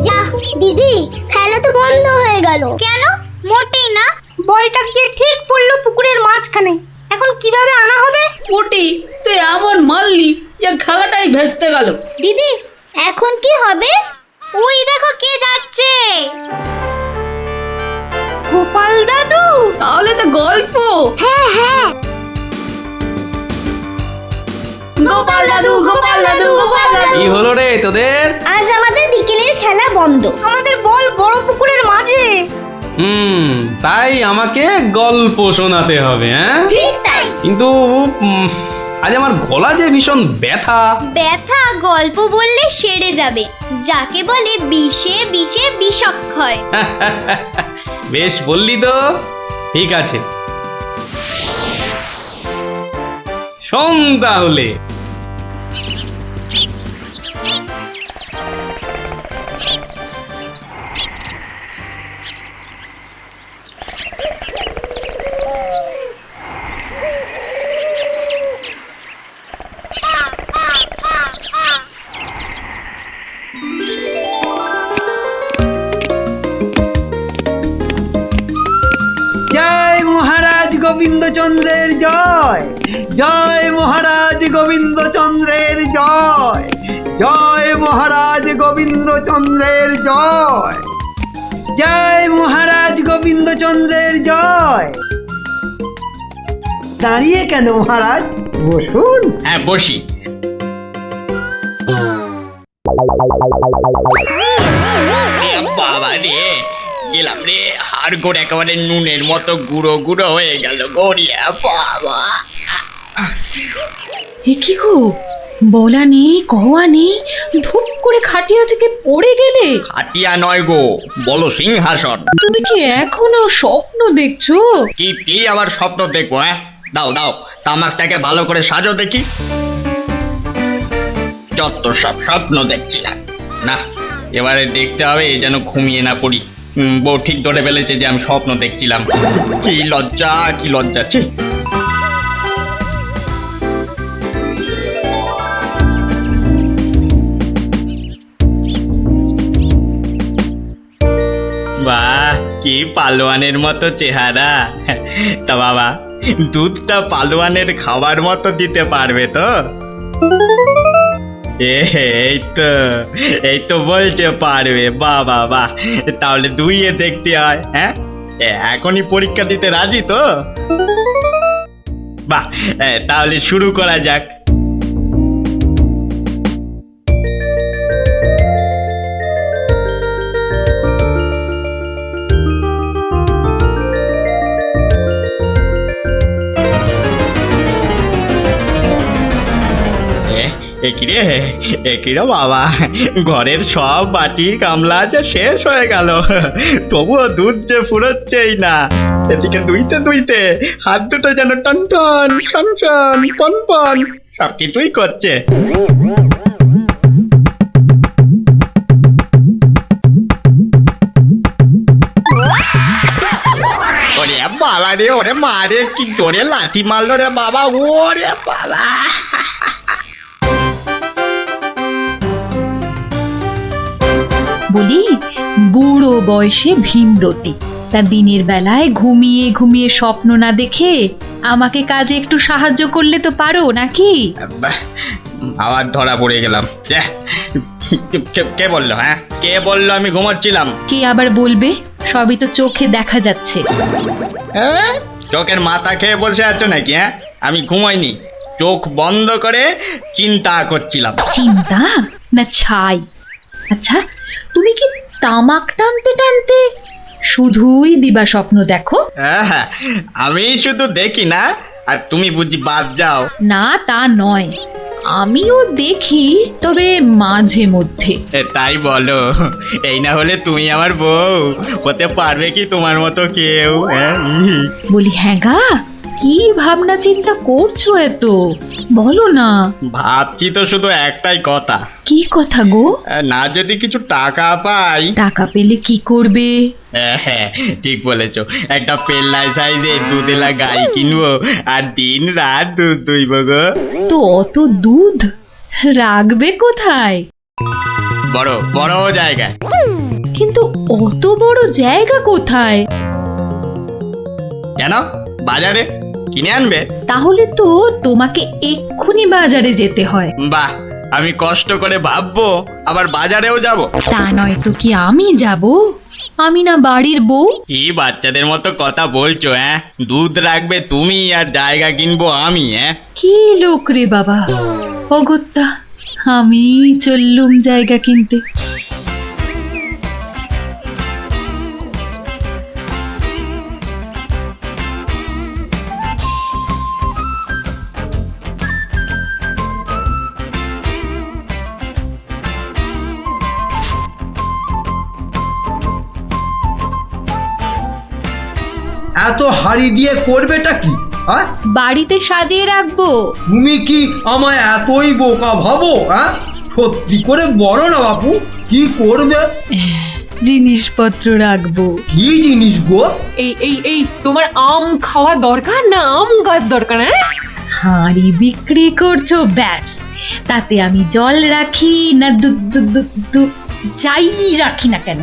যা দিদি, খেলা তো বন্ধ হয়ে গেল। কেন? মোটেই না, বলটা গিয়ে ঠিক পড়লো পুকুরের মাঝখানে। এখন কিভাবে আনা হবে? পুটি, তুই এমন মারলি যে খেলাটাই ভেস্তে গেল। দিদি, এখন কি হবে? ওই দেখো কে যাচ্ছে। গোপাল দাদু। তাহলে তো গল্প। হ্যাঁ হ্যাঁ, গোপাল দাদু, গোপাল দাদু, গোপাল দাদু। কি হলো রে তোদের? আজ আমাদের বিকেলের খেলা বন্ধ। আমাদের বল বড় পুকুরের মাঝে। তাই আমাকে গল্প শোনাতে হবে? হ্যাঁ, ঠিক তাই। কিন্তু আজ আমার গলা যে ভীষণ ব্যথা। ব্যথা গল্প বললে সেরে যাবে, যাকে বলে বিষে বিষে বিষক্ষয়। বেশ বললি তো, ঠিক আছে, শোন তাহলে। গোবিন্দচন্দ্রের জয়, জয় মহারাজ গোবিন্দচন্দ্রের জয়, জয় মহারাজ গোবিন্দচন্দ্রের জয়, জয় মহারাজ গোবিন্দচন্দ্রের জয়। দাঁড়িয়ে কেন মহারাজ, বসুন। হ্যাঁ বসি। বাবা রে, গেলাম রে, হাড় গোড় একেবারে নুনের মতো গুঁড়ো গুঁড়ো হয়ে গেল গড়িয়া বাবা। এ কি গো, বলা নেই কওয়া নেই, ধূপ করে খাটিয়া থেকে পড়ে গেলে। হাতিয়া নয় গো, বলো সিংহাসন। তুমি কি এখনো স্বপ্ন দেখছো? কি আবার স্বপ্ন দেখবো? হ্যাঁ দাও দাও, তামাকটাকে ভালো করে সাজো দেখি। যত সব স্বপ্ন দেখছিলাম, না এবারে দেখতে হবে যেন ঘুমিয়ে না পড়ি। বউ ঠিক ধরে ফেলেছে যে আমি স্বপ্ন দেখছিলাম। কি লজ্জা, কি লজ্জা। ছি। বাহ, কি পালোয়ানের মতো চেহারা। তা বাবা, দুধটা পালোয়ানের খাবার মতো দিতে পারবে তো? এই তো বলছে পারবে। বাহ বাহ বাহ, তাহলে দুইয়ে দেখতে হয়। হ্যাঁ, এখনই পরীক্ষা দিতে রাজি তো? বাহ, তাহলে শুরু করা যাক। একিরে বাবা, ঘরের সব বাটি গামলা যে শেষ হয়ে গেল, তবুও দুধ যে ফুরোচ্ছেই না। এদিকে দুইতে দুইতে হাত দুটো যেন টন টন টন টন পন পন সব কিছুই করছে। ওরে বাবা রে, ওরে মা রে, কি জোরে লাথি মারলো রে বাবা, ওরে বাবা। বলি, বুড়ো বয়সে ভীমরতি, তা দিনের বেলায় ঘুমিয়ে ঘুমিয়ে স্বপ্ন না দেখে আমাকে কাজে একটু সাহায্য করলে তো পারো নাকি? আবার ধরা পড়ে গেলাম। কে বললো? হ্যাঁ, কে বললো আমি ঘুমাচ্ছিলাম? কে আবার বলবে? সবই তো চোখে দেখা যাচ্ছে। চোখের মাথা খেয়ে বসে আছো নাকি? হ্যাঁ, আমি ঘুমাইনি, চোখ বন্ধ করে চিন্তা করছিলাম। চিন্তা না ছাই? আচ্ছা, তুমি কি তামাক টানতে টানতে শুধুই দিবা স্বপ্ন দেখো? হ্যাঁ, আমি শুধু দেখি না, আর তুমি বুঝি বাদ যাও? না তা নয়, আমিও দেখি, তবে মাঝে মধ্যে। তাই বলো? এই না হলে তুমি আমার বউ হতে পারবে কি তোমার মতো কেউ? বলি হ্যাঁ গা, কি ভাবনা চিন্তা করছো এত, বলো না। ভাবছি তো শুধু একটাই কথা। কি কথা গো? না যদি কিছু টাকা পাই। টাকা পেলে কি করবে? হ্যাঁ ঠিক বলেছো, একটা পেল্লাই সাইজের দুধেলা গাই কিনবো আর দিন রাত দুধ দুইব গো। তো অত দুধ রাখবে কোথায়? বড় বড় জায়গায়। কিন্তু অত বড় জায়গা কোথায়? কেন, বাজারে কিনে আনবে? তাহলে তো তোমাকে এক্ষুনি বাজারে যেতে হয়। বাহ, আমি কষ্ট করে ভাববো আবার বাজারেও যাব? তা নয় তো কি আমি যাব? আমি না বাড়ির বউ? কি বাচ্চাদের মতো কথা বলছো? হ্যাঁ, দুধ রাখবে তুমি আর জায়গা কিনবো আমি? হ্যাঁ, কি লোক রে বাবা, অগত্যা আমি চললুম জায়গা কিনতে। এত হাড়ি দিয়ে করবেটা কি? হ্যাঁ, বাড়িতে সাজিয়ে রাখবো। তুমি কি আমায় এতই বোকা ভাবো? হ্যাঁ, সত্যি করে বলো না বাপু, কি করবে? জিনিসপত্র রাখবো। কি জিনিস গো? এই তোমার আম খাওয়া দরকার না আম গাছ দরকার? হাঁড়ি বিক্রি করছো, ব্যাস। তাতে আমি জল রাখি না দুধ যাই রাখি না কেন,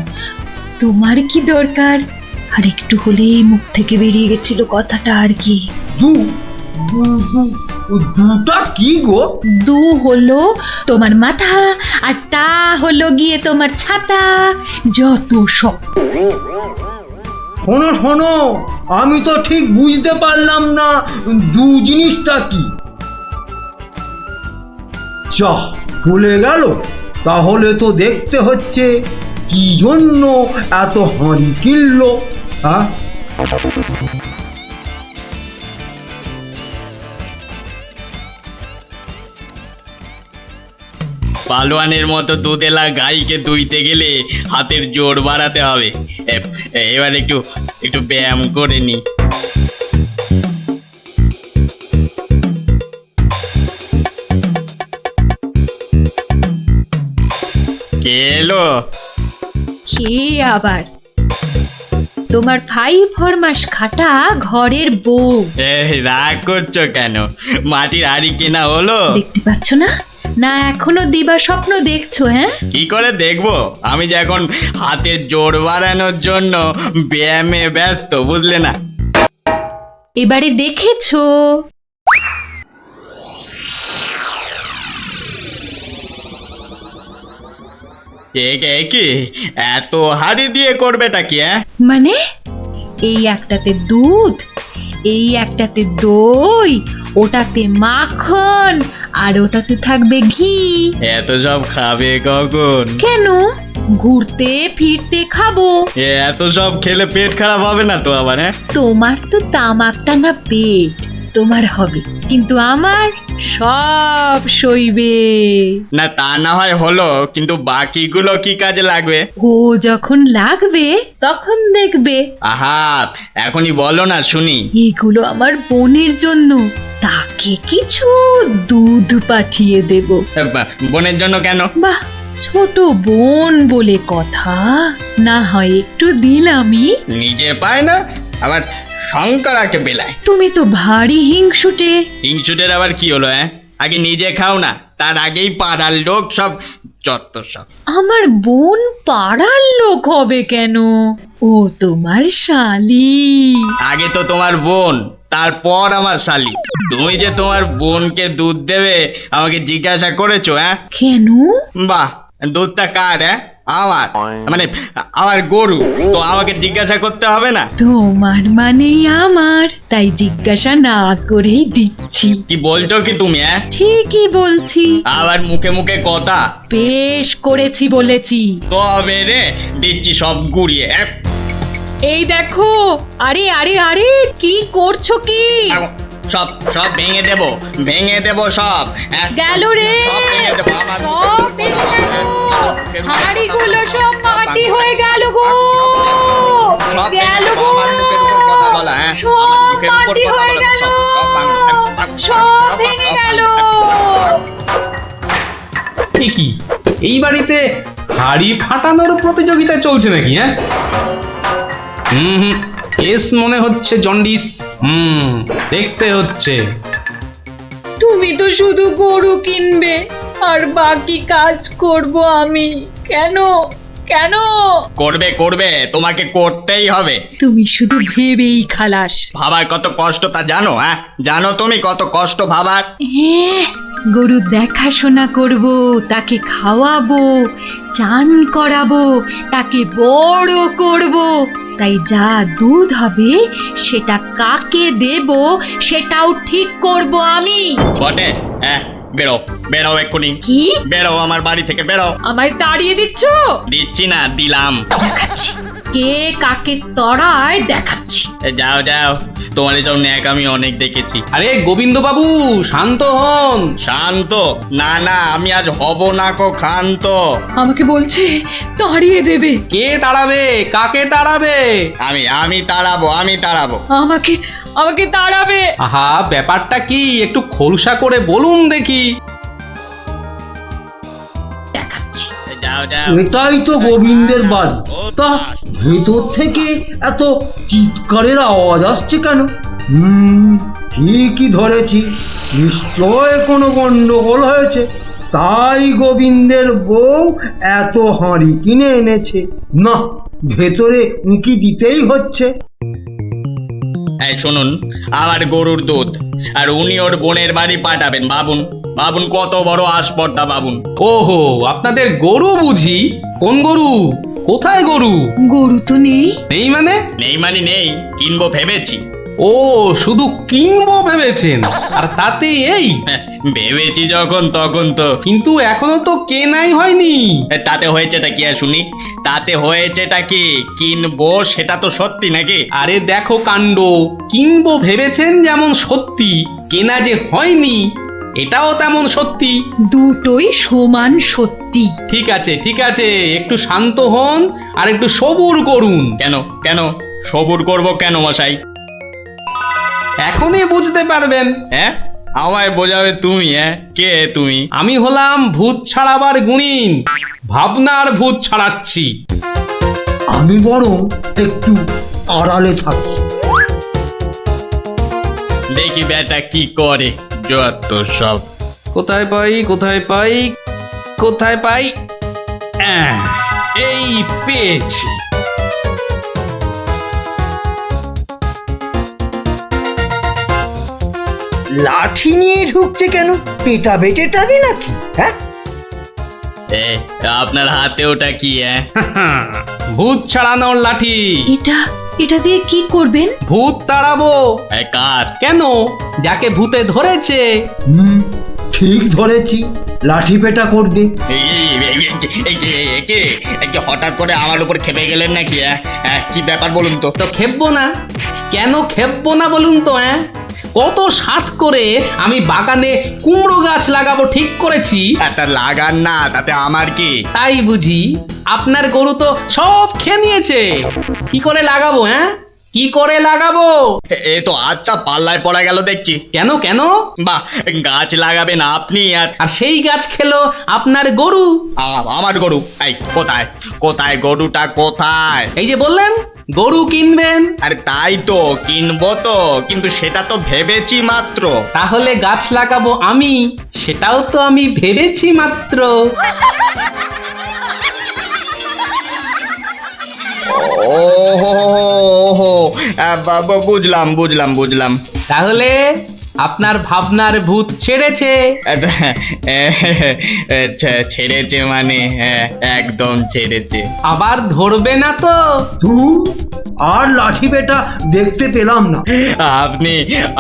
তোমার কি দরকার আর একটু হলেই মুখ থেকে বেরিয়ে গেছিল কথাটা আর কি। দুটা কি গো? দু হলো তোমার মাথা আর টা হলো গিয়ে তোমার ছাতা, যত সব। শোনো শোনো, আমি তো ঠিক বুঝতে পারলাম না দু জিনিসটা কি। যা চলে গেল, তাহলে তো দেখতে হচ্ছে কি জন্য এত হাঁড়ি কিনলো। হ্যাঁ, পালোয়ানের মতো দুধেলা গাইকে দুইতে গেলে হাতের জোর বাড়াতে হবে। এবার একটু একটু ব্যায়াম করে নি। কে এলো? কে আবার? তোমার 5 ফরমাস খাটা ঘরের বউ। রাগ করছো কেন? মাটির হাড়ি কেনা হলো? দেখতে পাচ্ছ না? না এখনো দিবা স্বপ্ন দেখছো? হ্যাঁ, কি করে দেখবো? আমি যে এখন হাতের জোর বাড়ানোর জন্য ব্যায়ামে ব্যস্ত, বুঝলে না? এবারে দেখেছো? কি এত হাড়ি দিয়ে করবেটা কি? মানে এই একটাতে দুধ, এই একটাতে দই, ওটাতে মাখন, আর ওটাতে থাকবে ঘি। এত সব খাবে কখন? কেন? ঘুরতে ফিরতে খাবো। এত সব খেলে পেট খারাপ হবে না তো আবার? তোমার তো তামাক টানা পেট, তোমার হবে, কিন্তু আমার সব সইবে। না তা না হয় হলো, কিন্তু বাকিগুলো কি কাজে লাগবে? ও যখন লাগবে তখন দেখবে। আহা, এখনই বলো না শুনি। এগুলো আমার বোনের জন্য, তাকে কিছু দুধ পাঠিয়ে দেব। বোনের জন্য কেন? বাহ, ছোট বোন বলে কথা, না হয় একটু দিলামই। নিজে পায় না, আবার শঙ্করাকে বেলায়। তুমি তো ভারী হিংসুটে। হিংসুটের আবার কি হলো? আগে নিজে খাও না, তার আগেই পাড়ার লোক সব যত সব। আমার বোন পাড়ার লোক হবে কেন? ও তোমার শালি। আগে তো তোমার বোন, তারপর আমার শালি। তুমি যে তোমার বোনকে দুধ দেবে আমাকে জিজ্ঞাসা করেছো? কেন? বাহ, দুধটা কার? আমার, মানে আমার গরু, তো আমাকে জিজ্ঞাসা করতে হবে না? তোমার মানেই আমার, তাই জিজ্ঞাসা না করেই দিচ্ছি। কি বলছো কি তুমি? ঠিকই বলছি। আবার মুখে মুখে কথা। বেশ করেছি বলেছি। তবে রে দিচ্ছি সব গুড়িয়ে। এই দেখো, আরে আরে আরে, কি করছো কি? সব সব ভেঙে দেবো, ভেঙে দেবো সব। গেল রে, সব ভেঙে দেবো, আমার সব ভেঙে গেল, হাঁড়িগুলো সব মাটি হয়ে গেল গো, গেল গো, সব মাটি হয়ে গেল, সব ভেঙে গেল। কি এই বাড়িতে হাড়ি ফাটানোর প্রতিযোগিতা চলছে নাকি? কেস মনে হচ্ছে জন্ডিস। দেখতে হচ্ছে। তুমি তো শুধু গরু কিনবে আর বাকি কাজ করব আমি। কেন কেন? করবে করবে, তোমাকে করতেই হবে। তুমি শুধু ভেবেই খালাস। ভাবার কত কষ্ট তা জানো? জানো তুমি কত কষ্ট ভাবার? গরু দেখাশোনা করব, তাকে খাওয়াবো, চান করাবো, তাকে বড় করব, তাই যা দুধ হবে সেটা কাকে দেব সেটাও ঠিক করব আমি। বটে? বেরো বেরো এক্ষুনি। কি? বেরো আমার বাড়ি থেকে, বেরো। আমায় তাড়িয়ে দিচ্ছ? দিচ্ছি না, দিলাম। দেখাচ্ছি কে কাকে তড়ায়, দেখাচ্ছি। যাও যাও, তোমার এসব ন্যাক আমি অনেক দেখেছি। আরে গোবিন্দ বাবু, শান্ত হন। শান্ত? না না, আমি আজ হব না কো ক্ষান্ত। আমাকে বলছে তাড়িয়ে দেবে। কে তাড়াবে? কাকে তাড়াবে? আমি তাড়াবো, আমি তাড়াবো। আমাকে আমাকে তাড়াবে? আহা, ব্যাপারটা কি একটু খোলসা করে বলুন দেখি। দেখাচ্ছি। যাও যাও। এটাই তো গোবিন্দের বাড়ি। তা ভেতর থেকে এত চিৎকারের আওয়াজ আসছে কেন? ঠিকই ধরেছি, নিশ্চয় কোনো গন্ডগোল হয়েছে, তাই গোবিন্দের বউ এত হাঁড়ি কিনে এনেছে। না, ভেতরে উঁকি দিতেই হচ্ছে। এই শুনুন, আমার গরুর দুধ, আর উনি ওর বোনের বাড়ি পাঠাবেন। ভাবুন ভাবুন, কত বড় আসপর্দা ভাবুন। ওহো, আপনাদের গরু বুঝি? কোন গরু? কোথায় গরু? গরু তো নেই। নেই মানে? নেই মানে নেই, কিনবো ভেবেছি। ও, শুধু কিনবো ভেবেছেন? আর তাতে এই? ভেবেছি যখন তখন তো। কিন্তু এখনো তো কেনাই হয়নি। তাতে হয়েছেটা কি আর শুনি? তাতে হয়েছেটা কি? কিনবো সেটা তো সত্যি নাকি? আরে দেখো কাণ্ড, কিনবো ভেবেছেন যেমন সত্যি, কেনা যে হয়নি এটাও তেমন সত্যি। দুটোই সমান সত্যি। ঠিক আছে ঠিক আছে, একটু শান্ত হন আর একটু সবুর করুন। কেন কেন সবুর করব কেন মশাই? এখনই বুঝতে পারবেন। হ্যাঁ, আমায় বোঝাবে তুমি? হ্যাঁ, কে তুমি? আমি হলাম ভূত ছাড়াবার গুণিন, ভাবনার ভূত ছাড়াচ্ছি। আমি বরং একটু আড়ালে থাকি। দেখি বেটা কি করে, যত সব। কোথায় পাই কোথায় পাই কোথায় পাই? এই পেয়েছি। লাঠি নিয়ে ঢুকছে কেন? পেটাবে টেটাবে নাকি? হ্যাঁ, এ, আপনার হাতে ওটা কি? হ্যাঁ, ভূত ছাড়ানোর লাঠি। এটা দিয়ে কি করবেন? ভূত তাড়াবো। কার? কেন? যাকে ভূতে ধরেছে। ঠিক ধরেছি, লাঠি পেটা করবে। হঠাৎ করে আমার উপর খেপে গেলেন নাকি? কি ব্যাপার বলুন তো? তো খেপবো না? কেন খেপবো না বলুন তো? কত সাত করে আমি বাগানে কুমড়ো গাছ লাগাবো ঠিক করেছি। তা লাগান না, তাতে আমার কি? তাই বুঝি? আপনার গরু তো সব খেয়ে নিয়েছে। কি করে লাগাবো? কি করে লাগাবো? এ তো আচ্ছা পাল্লায় পড়া গেল দেখছি। কেন কেন? বাহ, গাছ লাগাবেন আপনি আর সেই গাছ খেলো আপনার গরু। আমার গরু? এই কোথায় কোথায় গরুটা কোথায়? এই যে বললেন গরু কিনবেন। আরে তাই তো, কিনবো তো, কিন্তু সেটা তো ভেবেছি মাত্র। তাহলে গাছ লাগাবো আমি, সেটাও তো আমি ভেবেছি মাত্র। ওহো, বুঝলাম বুঝলাম বুঝলাম। তাহলে আপনার ভাবনার ভূত ছেড়েছে? ছেড়েছে মানে? একদম ছেড়েছে। আবার ধরবে না তো? আর লাঠি পেটা দেখতে পেলাম না। আপনি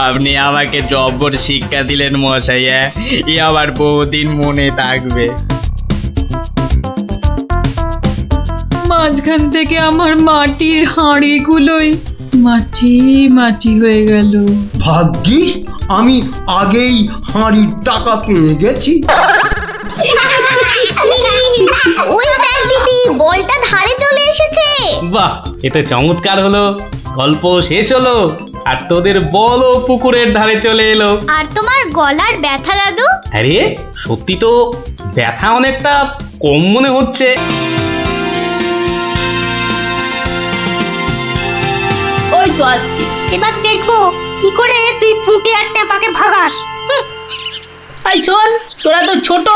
আপনি আমাকে জব্বর শিক্ষা দিলেন মশাই। এ আবার বহুদিন মনে থাকবে। মাঝখান থেকে আমার মাটির হাঁড়িগুলোই মাটি মাটি হয়ে গেল। ভাগ্যিস আমি আগেই হাঁড়ির টাকা পেয়ে গেছি। ওই দেখ দিদি, বলটা ধারে চলে এসেছে। বাহ, এটা চমৎকার হলো। গল্প শেষ হলো আর তোদের বলও পুকুরের ধারে চলে এলো। আর তোমার গলার ব্যথা দাদু? আরে সত্যি তো ব্যথা অনেকটা কম মনে হচ্ছে। ওই তো আসছি। এবার দেখবো কি করে তুই পুঁটি আর টেপাকে ভাগাস। এই শোন, তোরা তো ছোট,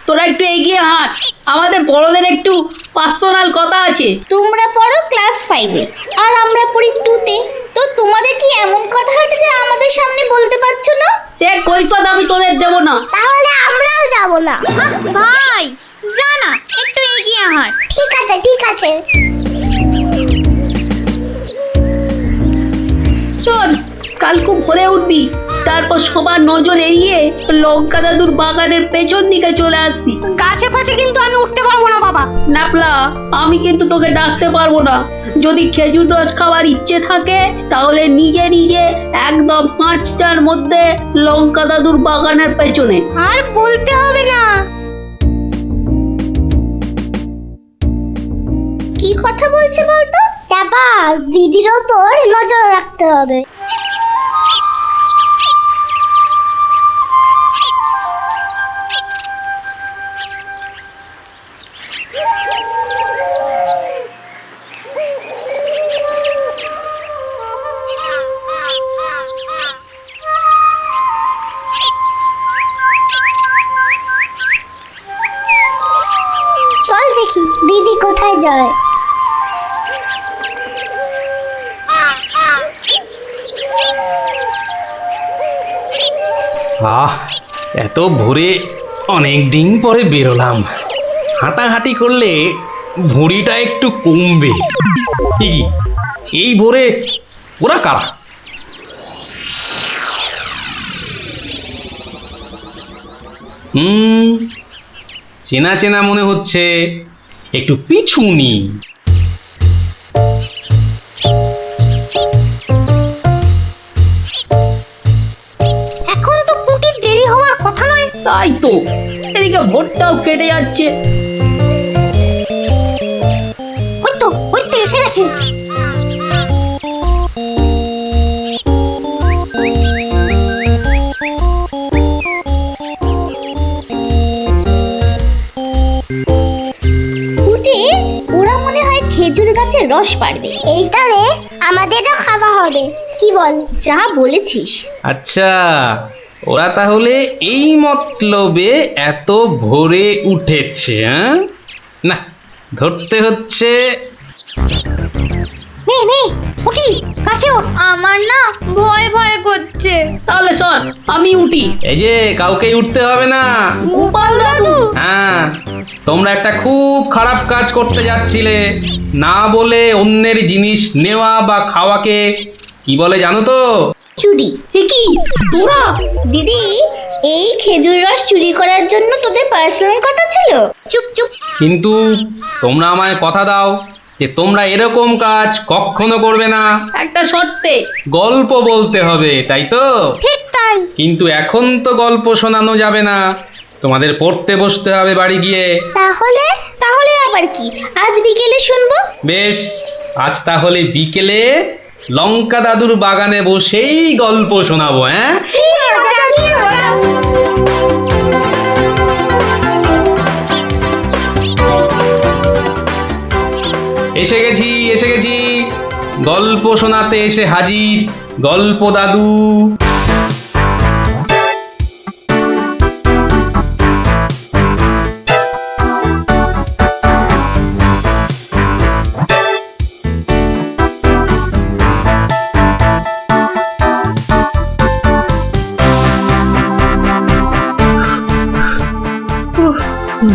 তোরা একটু এগিয়ে হাঁট। আমাদের বড়দের একটু পার্সোনাল কথা আছে। তোমরা পড়ো ক্লাস 5-এ আর আমরা পড়ি 2-তে, তো তোমাদের কি এমন কথা আছে যে আমাদের সামনে বলতে পারছো না? সে কৈফত আমি তোদের দেব না। তাহলে আমরাও যাব না। ভাই জানা, একটু এগিয়ে হাঁট। ঠিক আছে ঠিক আছে। শোন, কাল খুব ভোরে উঠবি, তারপর সবার নজর এড়িয়ে লঙ্কা দাদুর বাগানের পেছন দিকে চলে আসবি। গাছে ফাছে কিন্তু আমি উঠতে পারবো না বাবা। নাপলা, আমি কিন্তু তোকে ডাকতে পারবো না। যদি খেজুর রস খাওয়ার ইচ্ছে থাকে তাহলে নিজে নিজে একদম 5টার মধ্যে লঙ্কা দাদুর বাগানের পেছনে। আর বলতে হবে না। কি কথা বলছে বলতো? তারপর দিদির ওপর নজর রাখতে হবে। চল দেখি দিদি কোথায় যায়। আহ, এত ভোরে অনেক দিন পরে বেরোলাম। হাঁটাহাঁটি করলে ভুঁড়িটা একটু কমবে। কি এই ভোরে ওরা কারা? চেনা চেনা মনে হচ্ছে, একটু পিছু নি। এখন তো পুটির দেরি হওয়ার কথা নয়। তাই তো, এদিকে ভোটটাও কেটে যাচ্ছে। ওই তো এসে গেছে। পুটি, ওরা মনে হয় খেজুর গাছের রস পাড়বে। এইটালে আমাদেরও খাওয়া হবে, কি বল? যা বলেছিস। আচ্ছা, ওরা তাহলে এই মতলবে এত ভোরে উঠেছে, হ্যাঁ? না, ধরতে হচ্ছে। নে নে পুটি, কাছে ওঠ। আমার না ভয় ভয় করছে। তাহলে শোন, আমি উঠি। এই যে, কাউকে উঠতে হবে না। গোপাল দাদু, হ্যাঁ, তোমরা একটা খুব খারাপ কাজ করতে যাচ্ছিলে। না বলে অন্যের জিনিস নেওয়া বা খাওয়াকে কি বলে জানো তো? চুরি। কি তোরা? দিদি, এই খেজুর রস চুরি করার জন্য তোদের পার্সোনাল কথা ছিল? চুপ চুপ। কিন্তু তোমরা আমায় কথা দাও যে তোমরা এরকম কাজ কখনো করবে না। একটা শর্তে। গল্প বলতে হবে, তাই তো? ঠিক তাই। কিন্তু এখন তো গল্প শোনানো যাবে না, তোমাদের পড়তে বসতে হবে বাড়ি গিয়ে। তাহলে তাহলে আবার কি? আজ বিকেলে শুনবো। বেশ, আজ তাহলে বিকেলে লঙ্কা দাদুর বাগানে বসেই গল্প শোনাবো, হ্যাঁ? এসে গেছি, এসে গেছি। গল্প শোনাতে এসে হাজির গল্প দাদু।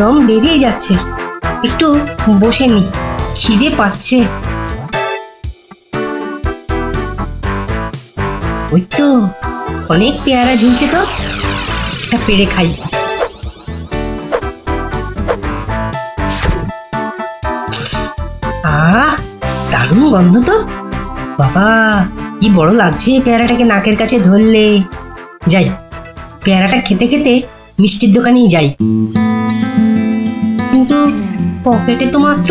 দম বেরিয়ে যাচ্ছে, একটু বসে নি, খিদে পাচ্ছে। ওই তো অনেক পেয়ারা ঝুলছে, তো একটা পেড়ে খাই। দারুণ গন্ধ তো। বাবা, কি বড় লাগছে পেয়ারাটাকে নাকের কাছে ধরলে। যাই, পেয়ারাটা খেতে খেতে মিষ্টির দোকানেই যাই। কিন্তু পকেটে তো মাত্র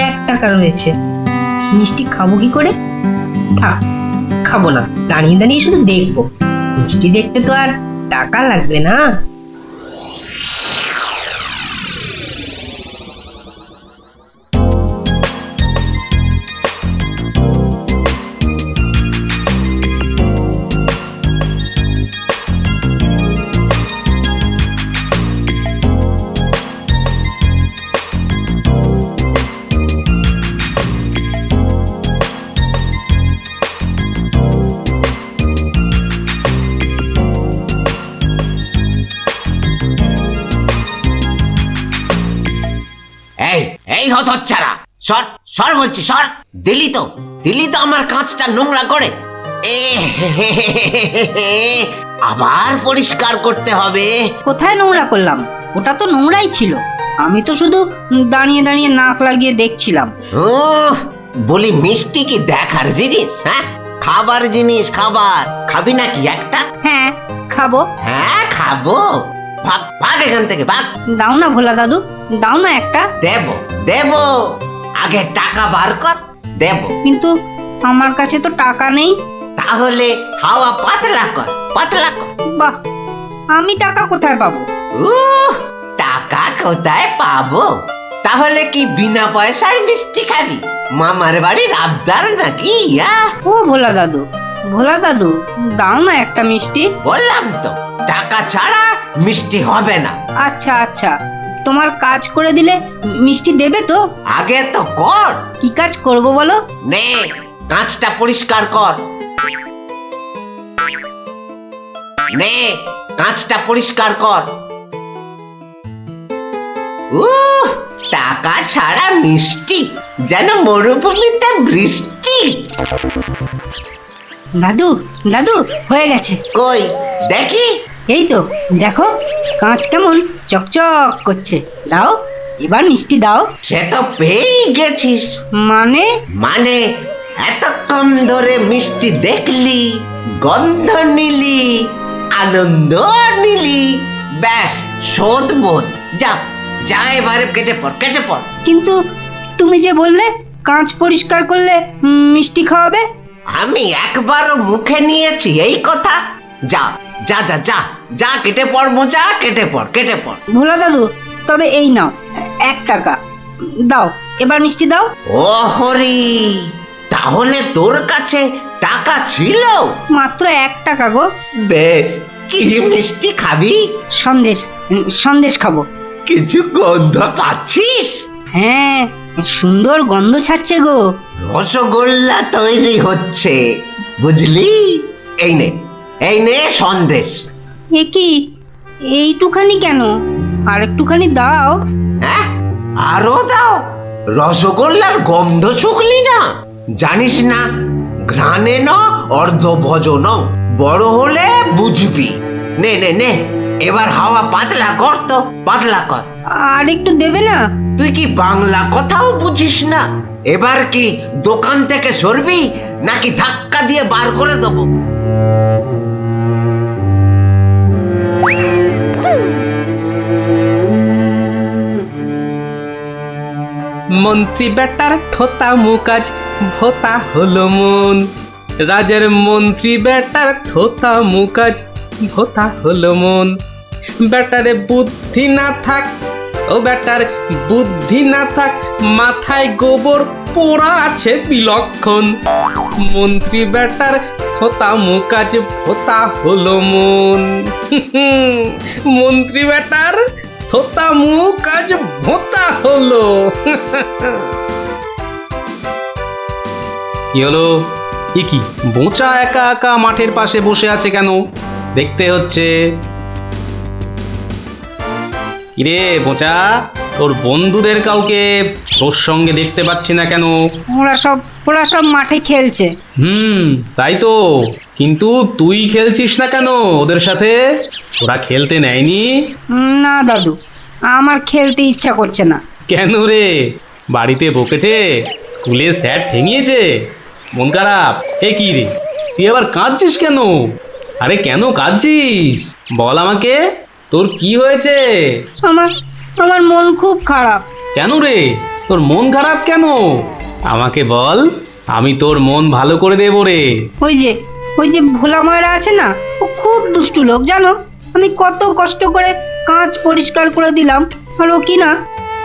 1 টাকা রয়েছে, মিষ্টি খাবো কি করে? থাক, খাবো না, দাঁড়িয়ে দাঁড়িয়ে শুধু দেখবো। মিষ্টি দেখতে তো আর টাকা লাগবে না। এই হতচ্ছাড়া, সর সর বলছি, সর। দিলি তো আমার কাঁচটা নোংরা করে। আবার পরিষ্কার করতে হবে। কোথায় নোংরা করলাম? ওটা তো নোংরাই ছিল। আমি তো শুধু দাঁড়িয়ে দাঁড়িয়ে নাক লাগিয়ে দেখছিলাম। বলি, মিষ্টি কি দেখার জিনিস? হ্যাঁ, খাবার জিনিস। খাবার খাবি নাকি একটা? হ্যাঁ খাবো। হ্যাঁ খাবো, ভাগ ভাগ এখান থেকে, ভাগ। দাও না ভোলা দাদু, দাও না একটা। দেব, আগে টাকা বার কর, দেব। কিন্তু আমার কাছে তো টাকা নেই। তাহলে হাওয়া পাতলা কর, পাতলা কর। বাহ, আমি টাকা কোথায় পাবো? টাকা কোথায় পাবো? তাহলে কি বিনা পয়সার মিষ্টি খাবি? মামার বাড়ির আবদার নাকি? ও ভোলা দাদু, দাও না একটা মিষ্টি। বললাম তো, টাকা ছাড়া মিষ্টি হবে না। আচ্ছা আচ্ছা, তোমার কাজ করে দিলে মিষ্টি দেবে তো? আগে তো কর। কি কাজ করব বলো? নে, কাঁচটা পরিষ্কার কর। নে, কাঁচটা পরিষ্কার কর। টাকা ছাড়া মিষ্টি যেন মরুভূমিতে বৃষ্টি। দাদু দাদু হয়ে গেছে। কই দেখি। এই তো দেখো, কাঁচ কেমন চকচক করছে। দাও, এবার মিষ্টি দাও। সে তো পেয়েই গেছিস। মানে? মানে এতক্ষণ ধরে মিষ্টি দেখলি, গন্ধ নিলি, আনন্দ নিলি, ব্যাস শোধ বোধ। যা যা এবারে কেটে পড়, কেটে পড়। কিন্তু তুমি যে বললে কাঁচ পরিষ্কার করলে মিষ্টি খাওয়াবে। আমি একবারও মুখে নিয়েছি এই কথা? যা যা যা যা যা কেটে পড় মোচা, কেটে পড়, কেটে পড়। ভোলা দাদু, তবে এই নাও 1 টাকা দাও, এবার মিষ্টি দাও। ও হরি, তাহলে তোর কাছে টাকা ছিল? মাত্র 1 টাকা গো। বেশ, কি মিষ্টি খাবি? সন্দেশ, সন্দেশ খাবো। কিছু গন্ধ পাচ্ছিস? হ্যাঁ, সুন্দর গন্ধ ছাড়ছে গো। রসগোল্লা তৈরি হচ্ছে, বুঝলি? এই নে, এই নে সন্দেশ। এ কি, এইটুখানি কেন? আর একটুখানি দাও। হ্যাঁ, আরো দাও। রসগোল্লার গন্ধ শুকলি না? জানিস না, ঘ্রাণে ন অর্ধ ভজন, বড় হলে বুঝবি। নে নে নে, এবার হাওয়া পাতলা কর তো, পাতলা কর। আর একটু দেবে না? তুই কি বাংলা কথাও বুঝিস না? এবার কি দোকান থেকে সরবি নাকি ধাক্কা দিয়ে বার করে দেবো? মন্ত্রী বেটার থোতা মুকাজ ভোতা হলো মন। রাজার মন্ত্রী বেটার থোতা মুকাজ ভোতা হলো মন। বেটারে বুদ্ধি না থাক, ও বেটার বুদ্ধি না থাক, মাথায় গোবর পোড়া আছে বিলক্ষণ। মন্ত্রী বেটার থোতা মুকাজ ভোতা হলো মন। মন্ত্রী বেটার থোতা মুখ আজ ভোতা হলো। কি হলো? এ কি, বোঁচা একা একা মাঠের পাশে বসে আছে কেন? দেখতে হচ্ছে। কিরে বোঁচা, তোর বন্ধুদের কাউকে তোর সঙ্গে দেখতে পাচ্ছি না কেন? ওরা সব মাঠে খেলছে। তাই তো, কিন্তু তুই খেলছিস না কেন ওদের সাথে? ওরা খেলতে নেয়নি? না দাদু, আমার খেলতে ইচ্ছা করছে না। কেন রে, বাড়িতে বকেছে? স্কুলে স্যার ঠেঙিয়েছে? মন খারাপ? এ কি রে, তুই আবার কাঁদছিস কেন? আরে কেন কাঁদছিস বল আমাকে, তোর কি হয়েছে? আমার মন খুব খারাপ। কেন রে, তোর মন খারাপ কেন? আমাকে বল, আমি তোর মন ভালো করে দেবো রে। ওই যে ভোলা ময়রা আছে না, ও খুব দুষ্টু লোক জানো। আমি কত কষ্ট করে কাঁচ পরিষ্কার করে দিলাম, আর ও কি না।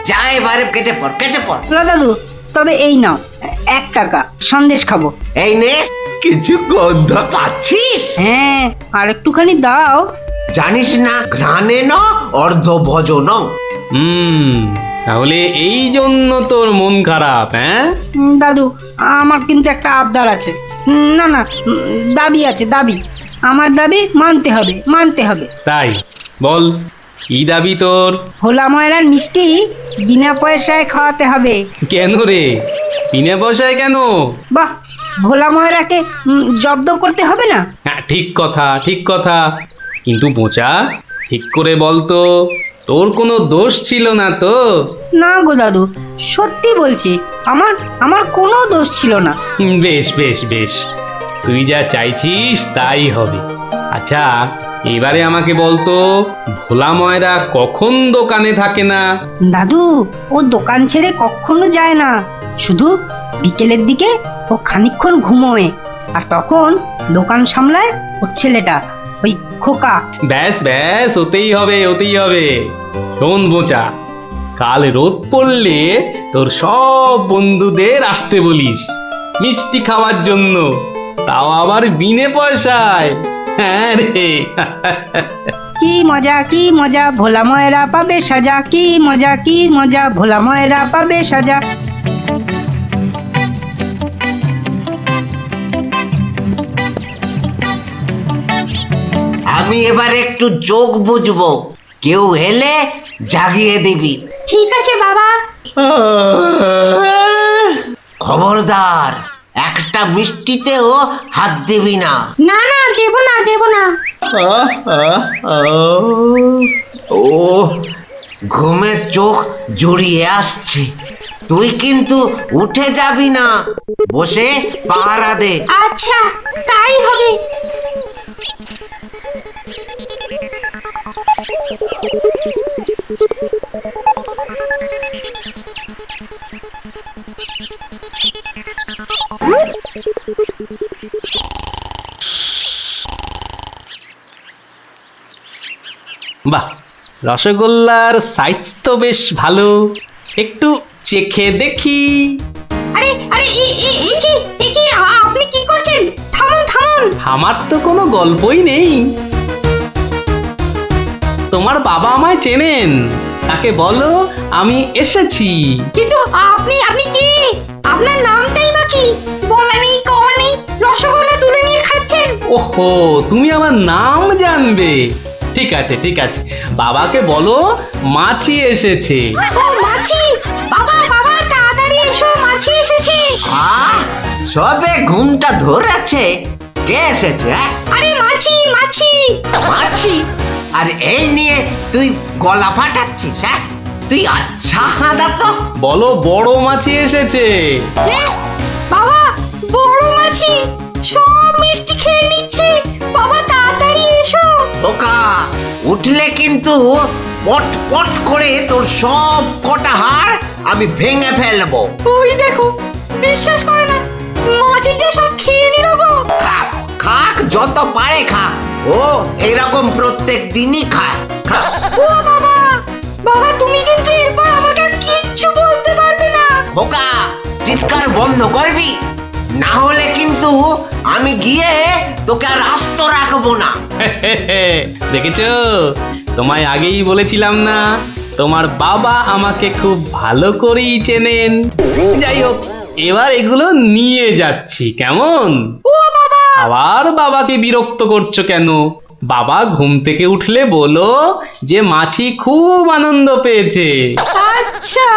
যা এবারে কেটে পড়, কেটে পড়। ভোলা দাদু, তবে এই নাও 1 টাকা, সন্দেশ খাবো। এই নে, কিছু গন্ধ পাচ্ছিস? হ্যাঁ, আর একটুখানি দাও। জানিস না, ঘ্রাণে ন অর্ধ ভজন। তাহলে এই জন্য তোর মন খারাপ? হ্যাঁ দাদু, আমার কিন্তু একটা আবদার আছে। না না, দাবি আছে, দাবি। আমার দাবি মানতে হবে, মানতে হবে। তাই বল, কি দাবি তোর? ভোলা ময়রার মিষ্টি বিনা পয়সায় খাওয়াতে হবে। কেন রে, বিনা পয়সায় কেন? বাহ, ভোলা ময়রাকে জব্দ করতে হবে না? হ্যাঁ, ঠিক কথা, ঠিক কথা। কিন্তু বোঁচা, ঠিক করে বল তো, তোর কোনো দোষ ছিল না তো? না গো দাদু, সত্যি বলছি, আমার কোনো দোষ ছিল না। বেশ বেশ বেশ, তুই যা চাইছিস তাই হবে। আচ্ছা, এবারে আমাকে বলতো, ভোলা ময়রা কখন দোকানে থাকে না? দাদু, ও দোকান ছেড়ে কখনো যায় না। শুধু বিকেলের দিকে ও খানিকক্ষণ ঘুমোয়, আর তখন দোকান সামলায় ওর ছেলেটা, ওই খোকা। ব্যাস ব্যাস, ওতেই হবে, ওতেই হবে। শোন বোঁচা, কাল রোদ পড়লে তোর সব বন্ধুদের আসতে বলিস মিষ্টি খাওয়ার জন্য, তাও আবার বিনে পয়সায়। হ্যাঁ রে। কি মজা, কি মজা, ভোলা ময়রা পাবে সাজা। কি মজা, কি মজা, ভোলা ময়রা পাবে সাজা। আমি এবার একটু চোখ বুঝবো, কেউ এলে জাগিয়ে দিবি। ঠিক আছে বাবা। খবরদার, একটা মিষ্টিতেও হাত দিবি না। না না, দেব না দেব না। ও ঘুমের চোখ জড়িয়ে আসছে। তুই কিন্তু উঠে যাবি না, বসে পাহারা দে। আচ্ছা, তাই হবে। বাহ, রসগোল্লার সাইজ তো বেশ ভালো, একটু চেখে দেখি। আরে আরে আপনি কি করছেন? থামুন থামুন। আমার তো কোনো গল্পই নেই। তোমার বাবা আমায় চেনেন, তাকে বলো আমি এসেছি। কিন্তু আপনি আপনি কি? আপনার নামটাই বা কি? বলা নেই, কওয়া নেই, রসগোল্লা তুলে নিয়ে খাচ্ছেন। ওহো, তুমি আমার নাম জানবে? ঠিক আছে ঠিক আছে, বাবাকে বলো মাছি এসেছে। ও মাছি! বাবা বাবা, তাড়াতাড়ি এসো, মাছি এসেছে। সবে ঘুমটা ধরেছে, কে এসেছে? আরে মাছি মাছি মাছি? আর এই নিয়ে তুই গলা ফাটাচ্ছিস? হ্যাঁ, তুই আচ্ছা হাঁদা তো। বলো বড় মাছি এসেছে। বাবা, বড় মাছি সব মিষ্টি খেয়ে নিচ্ছে। বাবা তাড়াতাড়ি এসো। ওকা উঠলে কিন্তু পট পট করে তোর সব কটা হাড় আমি ভেঙে ফেলবো। ওই দেখো, বিশ্বাস করে না, মাছিটা সব খেয়ে নিল গো। খাক খাক, যত পারে খা। ও এরকম প্রত্যেক দিনই খায়। খা। ও বাবা, বাবা তুমি কিন্তু এরপর আমাকে কিচ্ছু বলতে পারবে না। বোকা, চিৎকার বন্ধ করবি, না হলে কিন্তু আমি গিয়ে তোকে আর আস্ত রাখবো না। দেখেছো, তোমায় আগেই বলেছিলাম না, তোমার বাবা আমাকে খুব ভালো করেই চেনেন। যাই হোক, এবার এগুলো নিয়ে যাচ্ছি, কেমন? আবার বাবাকে বিরক্ত করছো কেন? বাবা ঘুম থেকে উঠলে বলো যে মাছি খুব আনন্দ পেয়েছে। আচ্ছা।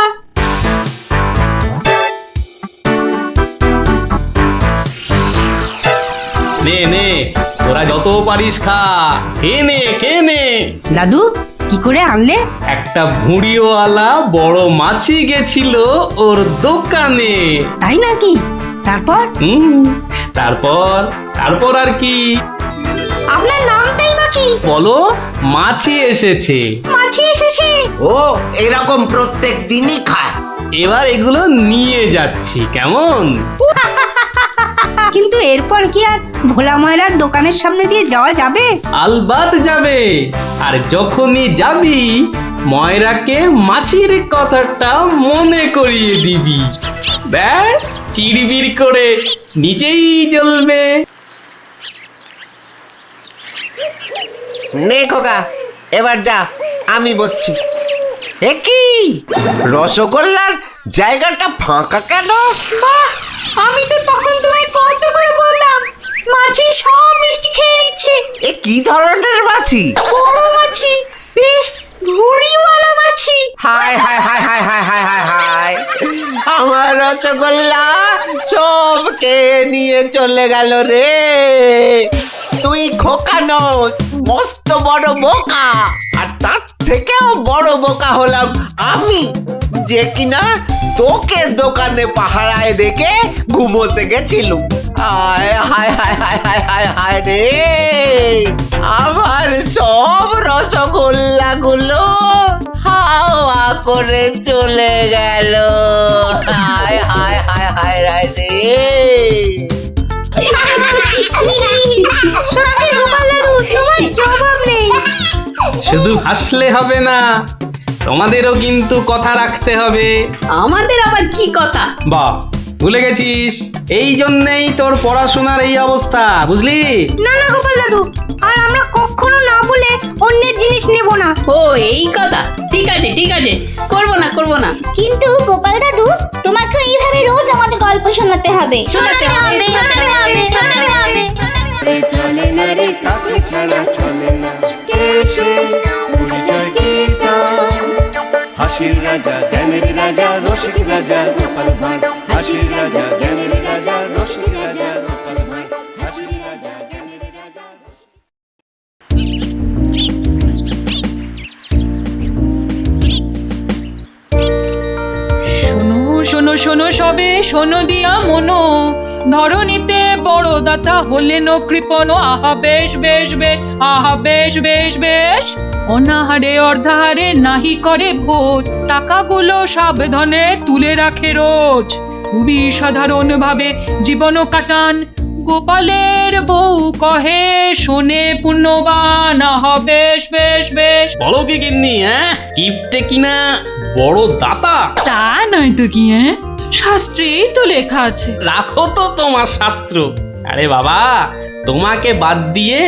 নে নে, ওরা যত পারিস খা, খেয়ে নে খেয়ে নে। দাদু, কি করে আনলে? একটা ভুঁড়িওয়ালা বড় মাছি গেছিল ওর দোকানে। তাই নাকি? তারপর? তারপর তারপর আর কি? আপনার নামটাই বা কি? বলো মাছি এসেছে। মাছি এসেছে? ও এরকম প্রত্যেক দিনই খায়। এবার এগুলো নিয়ে যাচ্ছি, কেমন? কিন্তু এরপর কি আর ভোলা ময়রার দোকানের সামনে দিয়ে যাওয়া যাবে? আলবাত যাবে। আর যখনই যাবি, ময়রাকে মাছির কথাটা মনে করিয়ে দিবি। ব্যাস, চিড়বিড় করে নিজেই জ্বলবে। নে খোকা, এবার যা, আমি বসছি। এ কি, রসগোল্লার জায়গাটা ফাঁকা কেন? বাহ, আমি তো তখন তোমায় কত করে বললাম, মাছি সব মিষ্টি খেয়ে নিচ্ছে। এ কি ধরনের মাছি? বড় মাছি, বেশ ভুঁড়িওয়ালা মাছি। হায় হায় হায় হায় হায় হায় হায় হায়, আমার রসগোল্লা সব কে নিয়ে চলে গেল রে। তুই খোকা নস, মস্ত বড় বোকা। আর তার থেকেও বড় বোকা হলাম আমি, যে কিনা তোকে দোকানে পাহারায় রেখে ঘুমোতে গেছিলুম। হায় হায় হায় হায় হায় হায় হায় রে, আমার সব রসগোল্লা গুলো হাওয়া করে চলে গেল। হায় হায় হায় হায় হায় রে। সত্যি গোপাল দাদু, তোমার জবাব নেই। শুধু হাসলে হবে না, তোমাদেরও কিন্তু কথা রাখতে হবে। আমাদের আবার কি কথা? বাহ, ভুলে গেছিস? এই জন্যেই তোর পড়াশোনার এই অবস্থা, বুঝলি? না না গোপাল দাদু, আর আমরা কখনো না বলে অন্যের জিনিস নেব না। ও এই কথা, ঠিক আছে ঠিক আছে, করবো না করবো না। কিন্তু গোপাল দাদু, তোমাকে এইভাবে রোজ আমাদের গল্প শোনাতে হবে। শোনাতে হবে, শোনাতে হবে, শোনাতে হবে। চলে না রে কাক ছাড়া চলে না। রাজা গোপাল ভাঁড় হাসির রাজা জ্ঞানের রাজা রসের রাজা গোপাল ভাঁড় হাসির রাজা জ্ঞানের রাজা। শোনো শোনো শোনো সবে শোনো দিয়া মনো, ধরণীতে বড় দাতা হলেন কৃপণ। আহা বেশ বেশ বেশ, আহা বেশ বেশ বেশ, অনাহারে অর্ধাহারে নাহি করে ভোজ, টাকাগুলো সাবধানে তুলে রাখে রোজ। খুবই সাধারণ ভাবে জীবন কাটান, গোপালের বউ কহে শোনে পুণ্যবান। আহা বেশ বেশ বেশ। বলো কি গিন্নি, কিপটে কিনা বড় দাতা? তা নয় তো কি, শাস্ত্রেই তো লেখা আছে। রাখো তো তোমার শাস্ত্র। আরে বাবা, তোমাকে বাদ দিয়ে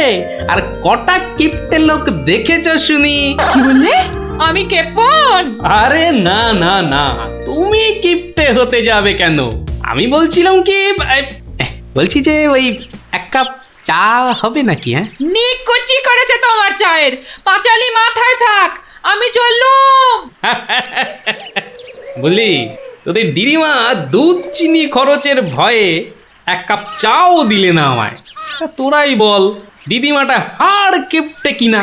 আর কটা কিপটে লোক দেখেছো শুনি? কি বললে? আমি কেপন? আরে না না না, তুমি কিপটে হতে যাবে কেন? আমি বলছিলাম কি, বলছি যে ওই এক কাপ চা হবে নাকি? নিকুচি করেছে তোমার চায়ের, পাঁচালি মাথায় থাক, আমি চললুম। বলি, তোদের দিদিমা দুধ চিনি খরচের ভয়ে এক কাপ চাও দিলে না আমায়। তোরাই বল, দিদিমাটা হাড় কিপটে কিনা?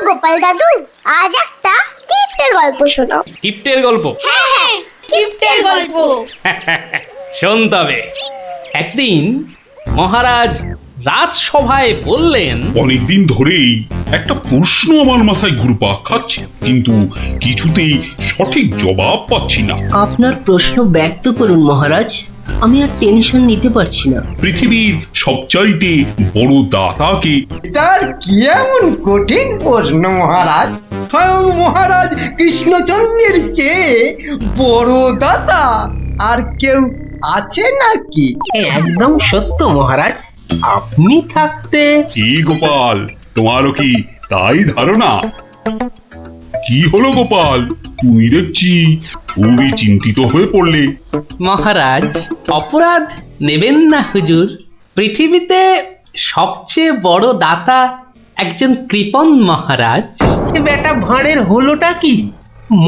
গোপাল দাদু আজ একটা কিপ্টের গল্প শোনাও। কিপটের গল্প? হ্যাঁ, কিপ্টের গল্প। শোন তবে। একদিন মহারাজ রাজসভায় বললেন, অনেকদিন ধরেই একটা প্রশ্ন আমার মাথায় ঘুরপাক খাচ্ছে, কিন্তু কিছুতেই সঠিক জবাব পাচ্ছি না। আপনার প্রশ্ন ব্যক্ত করুন মহারাজ, আমি আর টেনশন নিতে পারছি না। পৃথিবীর সবচাইতে বড় দাতাকে? এটার কি এমন কঠিন প্রশ্ন মহারাজ? স্বয়ং মহারাজ কৃষ্ণচন্দ্রের চেয়ে বড় দাতা আর কেউ আছে নাকি? একদম সত্য মহারাজ, আপনি থাকতে। কি গোপাল, তোমারও কি তাই ধারণা? কি হলো গোপাল, তুমি দেখছি খুবই চিন্তিত হয়ে পড়লে। মহারাজ, অপরাধ নেবেন না হুজুর। পৃথিবীতে সবচেয়ে বড় দাতা একজন কৃপণ মহারাজ। বেটা ভাঁড়ের হলোটা কি?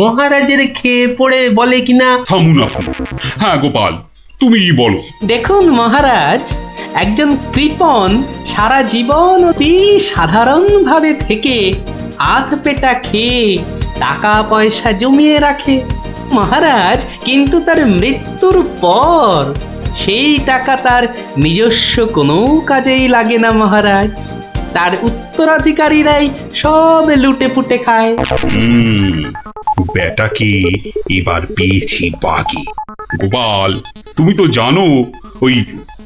মহারাজের খেয়ে পড়ে বলে কিনা। থামুন আপনি। হ্যাঁ গোপাল, তুমিই বলো। দেখুন মহারাজ, একজন কৃপণ সারা জীবন অতি সাধারণভাবে থেকে আধ পেটা খেয়ে টাকা পয়সা জমিয়ে রাখে মহারাজ, কিন্তু তার মৃত্যুর পর সেই টাকা তার নিজস্ব কোনো কাজেই লাগে না মহারাজ। তার উত্তরাধিকারীরাই সব লুটে পুটে খায়। বেটাকে এবার পেয়েছি বাগে। গোপাল, তুমি তো জানো ওই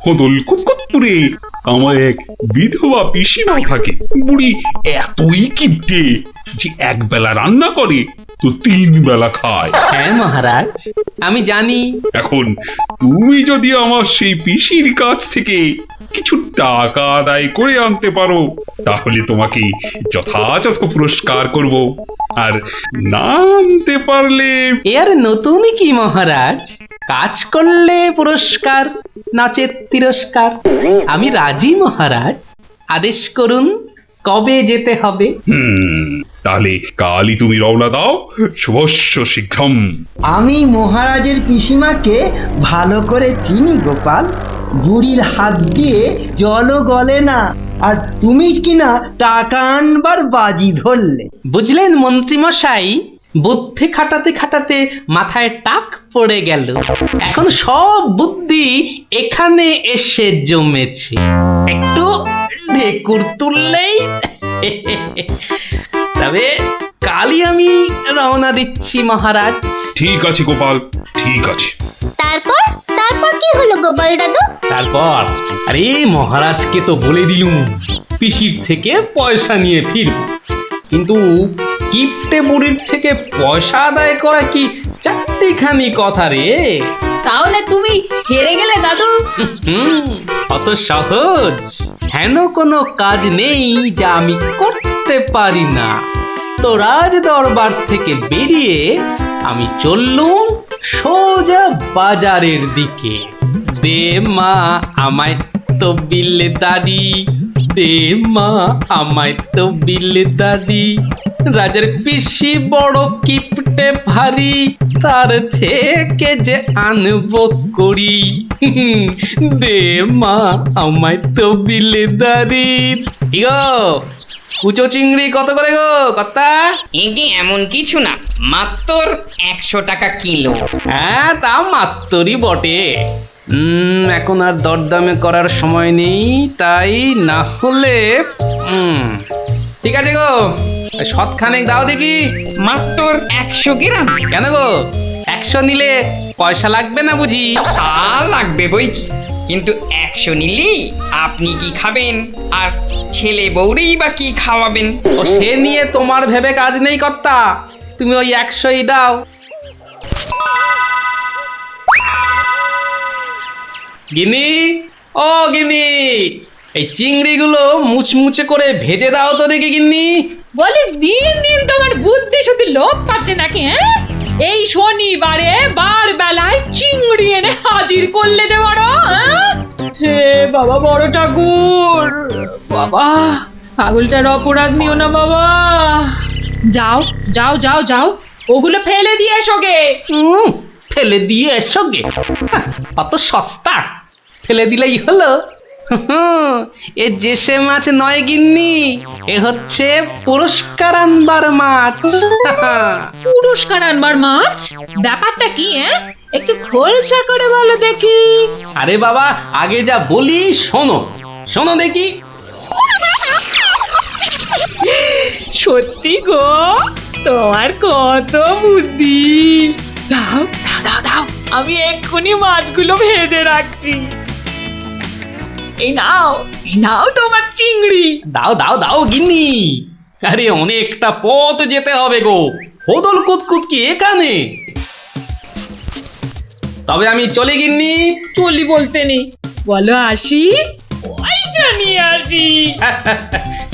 হদল কুতকুতপুরে আমার এক বিধবা পিসিমা থাকে। বুড়ি এতই কিপটে যে এক বেলা রান্না করে তো 3 বেলা খায়। হ্যাঁ মহারাজ, আমি জানি। এখন তুমি যদি আমার সেই পিসির কাছ থেকে কিছু টাকা আদায় করে আনতে পারো, তাহলে তোমাকে যথাযথ পুরস্কার করব। আর না আনতে পারলে এর নতুন কি মহারাজ? কাজ করলে পুরস্কার, নাচের তিরস্কার। আমি রাজি মহারাজ, আদেশ করুন কবে যেতে হবে। তাহলে কালই তুমি রওনা দাও, শুভস্য শীঘ্রম। আমি মহারাজের পিসিমাকে ভালো করে চিনি গোপাল, বুড়ির হাত দিয়ে জলও গলে না, আর তুমি কিনা টাকা আনবার বাজি ধরলে। বুঝলেন মন্ত্রী মশাই, বুদ্ধি খাটাতে খাটাতে মাথায় টাক পড়ে গেল। এখন সব বুদ্ধি এখানে এসে জমেছে, একটু ঢেকুর তুললেই। তবে কালই আমি রওনা দিচ্ছি মহারাজ। ঠিক আছে গোপাল, ঠিক আছে। তারপর কি হলো গোপাল দাদু? তারপর আরে মহারাজকে তো বলে দিলুম পিসির থেকে পয়সা নিয়ে ফিরব, কিন্তু কিপটে বুড়ির থেকে পয়সা আদায় করা কি চারটিখানি কথা রে? তাহলে তুমি হেরে গেলে দাদু। অত সহজ হেন কোনো কাজ নেই যা আমি করতে পারি না। তো রাজ দরবার থেকে বেরিয়ে আমি চললুম সোজা বাজারের দিকে। দে মা আমায় তো বিলে দাদি, দে মা আমায় তো বিলে দাদি। রাজার পিসি বড় কিপটে ভারী, তার থেকে যে আনবো করি। দে মা আমায় তো বিলেদারি। ইগো কুচো চিংড়ি কত করে গো কর্তা? এগে এমন কিছু না, মাত্র 100 টাকা কিলো। হ্যাঁ তা মাত্রই বটে। এখন আর দরদামে করার সময় নেই, তাই না হলে ঠিক আছে গো, শতখানেক দাও দেখি। মাত্র 100 গ্রাম? কেন গো 100 নিলে পয়সা লাগবে না বুঝি? তা লাগবে বইছি, কিন্তু 100 নিলেই আপনি কি খাবেন আর ছেলে বউরেই বা কি খাওয়াবেন? ও সে নিয়ে তোমার ভেবে কাজ নেই কর্তা, তুমি ওই 100ই দাও। গিনি, ও গিনি, এই চিংড়িগুলো মুচমুচে করে ভেজে দাও তো দেখি গিন্নি। বলে দিন দিন তোমার বুদ্ধি শুধু লোপ পাচ্ছে নাকি? হ্যাঁ, এই শনিবারে বার বেলায় চিংড়ি এনে হাজির করলে যে বড়। হে বাবা বড় ঠাকুর, বাবা পাগলটার অপরাধ নিও না বাবা। যাও যাও যাও যাও, ওগুলো ফেলে দিয়ে এসো গে। ফেলে দিয়ে এসো গে? অত সস্তা? ফেলে দিলেই হলো? এ জেসে মাছ নয় গিন্নি, এ হচ্ছে পুরস্কার আনবার মাছ। পুরস্কার আনবার মাছ? ব্যাপারটা কি? একটু খোলসা করে বলো দেখি। আরে বাবা আগে যা বলি শোনো, শোনো দেখি। সত্যি গো, তোমার কত বুদ্ধি। দাও দাও দাও দাও, আমি এক্ষুনি মাছগুলো ভেজে রাখছি। এই নাও, এই নাও তোমার চিংড়ি। দাও দাও দাও গিন্নি। আরে অনেকটা পথ যেতে হবে গো, হোদল কুতকুত কি এখানে? তবে আমি চলে গিন্নি। চলি বলতে নেই, বলো আসি, পয়সা নিয়ে আসি।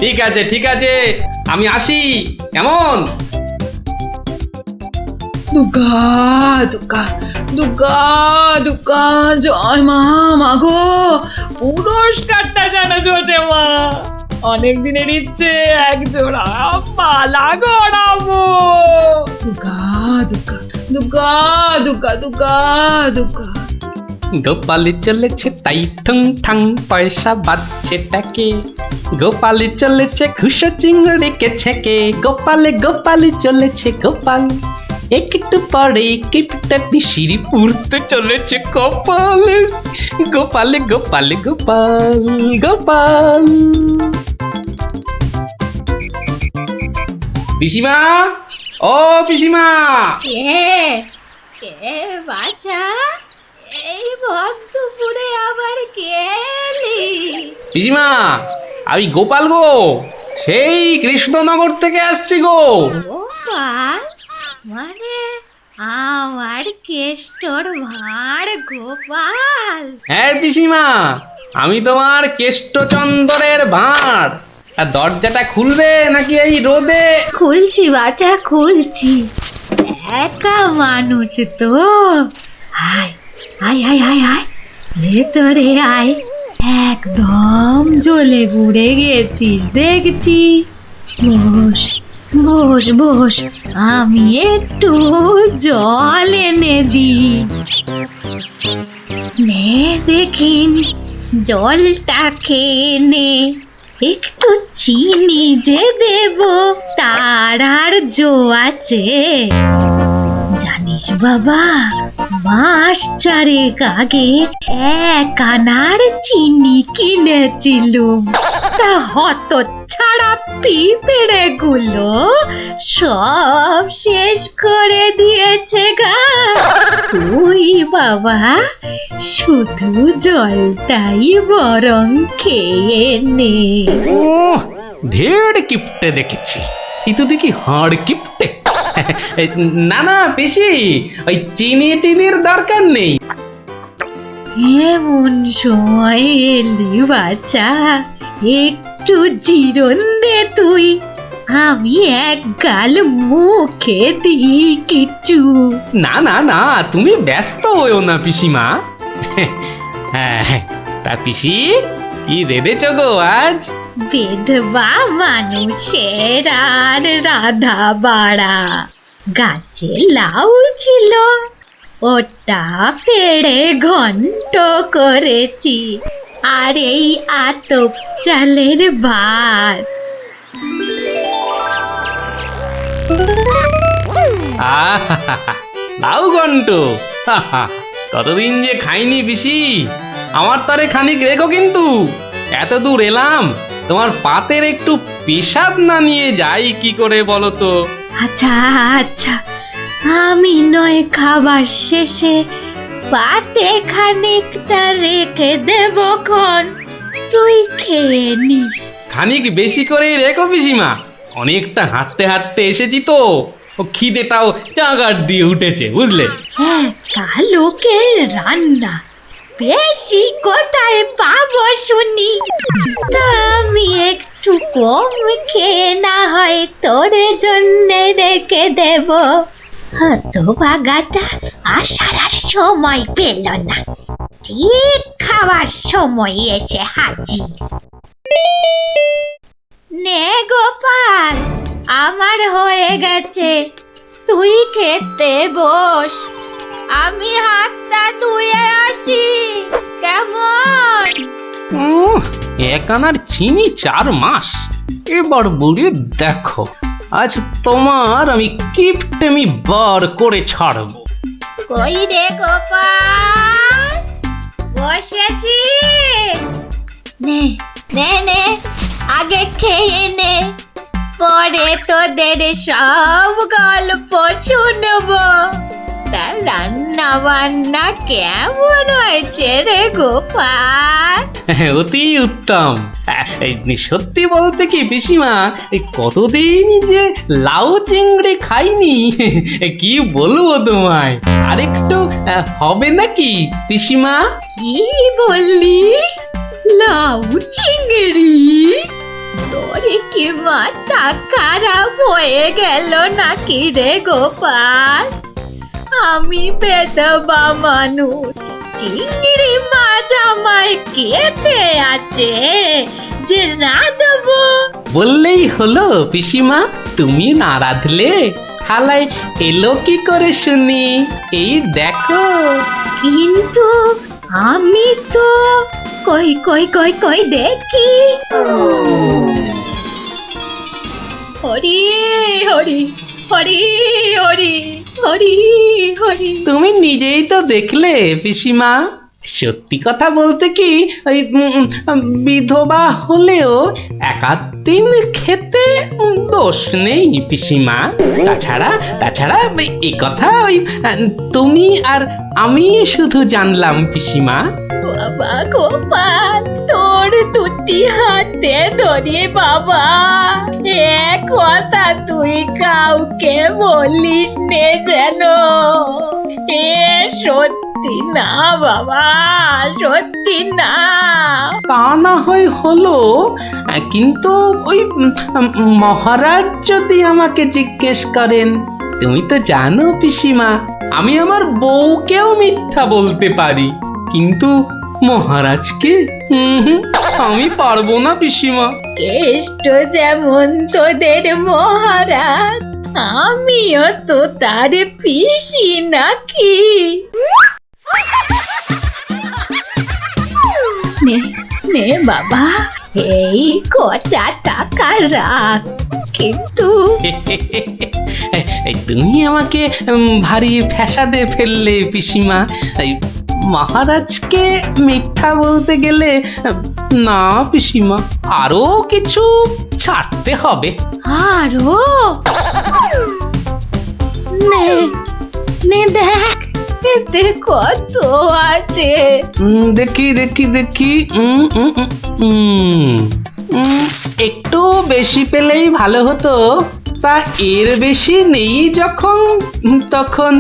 ঠিক আছে ঠিক আছে, আমি আসি। কেমন? দুর্গা দুর্গা দুর্গা দুর্গা, জয় মা। মাগো পুরস্কারটা জানা জোটে মা, অনেক দিনের ইচ্ছে এক জোড়া পালা গড়াবো। দুর্গা দুর্গা দুর্গা দুর্গা দুর্গা দুর্গা। গোপালি চলেছে তাই ঠুং ঠাং, পয়সা বাজছে টাকে। গোপালি চলেছে খুশো চিংড়িকে ছেকে। গোপালে গোপালি চলেছে গোপাল, একটু পরে কিপটা পিসিরি পুরতে চলেছে কপালে। গোপালে গোপালে গোপাল গোপাল। পিসিমা, ও পিসিমা। কে বাছা, এই ভক্তপুরে আবার কে এলি? পিসিমা আমি গোপাল গো, সেই কৃষ্ণনগর থেকে আসছি গো। গোপাল মানে আমার কেষ্টর ভাঁড় গোপাল? হ্যাঁ পিসিমা, আমি তোমার কেষ্টচন্দরের ভাঁড়। আর দরজাটা খুলবে নাকি এই রোদে? খুলছি বাছা খুলছি, একা মানুষ তো। আয় আয় আয় আয় আয়, ভেতরে আয়। একদম জ্বলে পুড়ে গেছিস দেখছি। বস বস বস, আমি একটু জল এনে দিই। নে দেখিন জলটা খেয়ে নে, একটু চিনি যে দেব তার আর জো আছে? জানিস বাবা, মাস চারেক আগে 1 আনার চিনি কিনেছিলুম, তা হত ছাড়া পিঁপড়ে গুলো সব শেষ করে দিয়েছে গা। তুই বাবা শুধু জলটাই বরং খেয়ে নে। ঢের কিপটে দেখেছি, কিন্তু দেখি হাড় কিপটে। না না পিসি, ওই চিনি টিনির দরকার নেই। এমন সময় এলি বাচ্চা, একটু জিরন দে তুই, আমি এক গাল মুখে দিই কিছু। না না না, তুমি ব্যস্ত হইও না পিসিমা। হ্যাঁ তা পিসি কি রেঁধেছ গো আজ? বিধবা মানুষের আর রাধা বাড়া। গাছে লাউ ছিল, ওটা পেড়ে ঘন্ট করেছি, আর এই আতপ চালের ভাত। আহা, লাউ ঘন্ট, কতদিন যে খাইনি পিসি। আমার তারে খানিক রেখো কিন্তু। এত দূর এলাম, তোমার পাতের একটু পেশাব না নিয়ে যাই কি করে বলো তো? আচ্ছা আচ্ছা, আমি নয় খাবার শেষে পাতে খানিকটা রেখে দেব খন, তুই খেয়ে নিস। খানিক বেশি করে রেখো পিসিমা, অনেকটা হাঁটতে হাঁটতে এসেছি তো, ও খিদেটাও জাগার দিয়ে উঠেছে বুঝলে। হ্যাঁ, কালকের রান্না বেশি কোথায় পাবো শুনি? তা আমি একটু কম খেয়ে না হয় তোর জন্য রেখে দেব। হতভাগাটা আসার আর সময় পেল না, ঠিক খাওয়ার সময় এসে হাজির। নে গোপাল, আমার হয়ে গেছে, তুই খেতে বস। আমি হাতটা ধুয়ে আসি, কেমন? এক আনার চিনি 4 মাস। এবার বুড়ি দেখো, আজ তোমার আমি কিপটেমি বার করে ছাড়ব। কই রে গোপাল, বসেছি? নে নে নে, আগে খেয়ে নে, পরে তোদের সব গল্প শুনবো। তা রান্না বান্না কেমন হয়েছে রে গোপাল? অতি উত্তম। সত্যি বলতে কি পিসিমা, এই কতদিন যে লাউ চিংড়ি খাইনি, কি বলবো তোমায়। আরেকটু হবে নাকি পিসিমা? কি বললি? লাউ চিংড়ি? তোর কি মাথা খারাপ হয়ে গেল নাকি রে গোপাল? আমি বেদবা মানুষ, চিংড়ি মাছ আমায় খেতে আছে যে রাঁধবো? বললেই হলো পিসিমা, তুমি না রাঁধলে থালায় এলো কি করে শুনি? এই দেখো। কিন্তু আমি তো কই কই কই কই দেখি। হরি হরি হরি হরি হরি হরি। তুমি নিজেই তো দেখলে পিসিমা। সত্যি কথা বলতে কি, ওই বিধবা হলেও একাদিন খেতে দোষ নেই পিসিমা। তাছাড়া এই কথা ওই তুমি আর আমি শুধু জানলাম পিসিমা। বাবা গোপাল, তোর দুটি হাতে ধরে বাবা, এক কথা তুই কাউকে বলিস নে যেন। এ সত্যি না বাবা, সত্যি না। তা না হয় হলো, কিন্তু ওই মহারাজ যদি আমাকে জিজ্ঞেস করেন, তুমি তো জানো পিসিমা, আমি আমার বউকেও মিথ্যা বলতে পারি, কিন্তু মহারাজকে আমি পারবো না পিসিমা। কেষ্ট যেমন তোদের মহারাজ, আমিও তো তার পিসি নাকি। নে নে বাবা, এই কটা টাকা রাখ, কিন্তু তুমি আমাকে ভারী ফ্যাসাদে ফেললে পিসিমা। মহারাজকে মিথ্যা বলতে গেলে না পিসিমা, আরো কিছু ছাড়তে হবে। আরো? নে নে দেখ, এতে কত আছে? দেখি দেখি দেখি, একটু বেশি পেলেই ভালো হতো। তা এর বেশি নেই যখন, তখন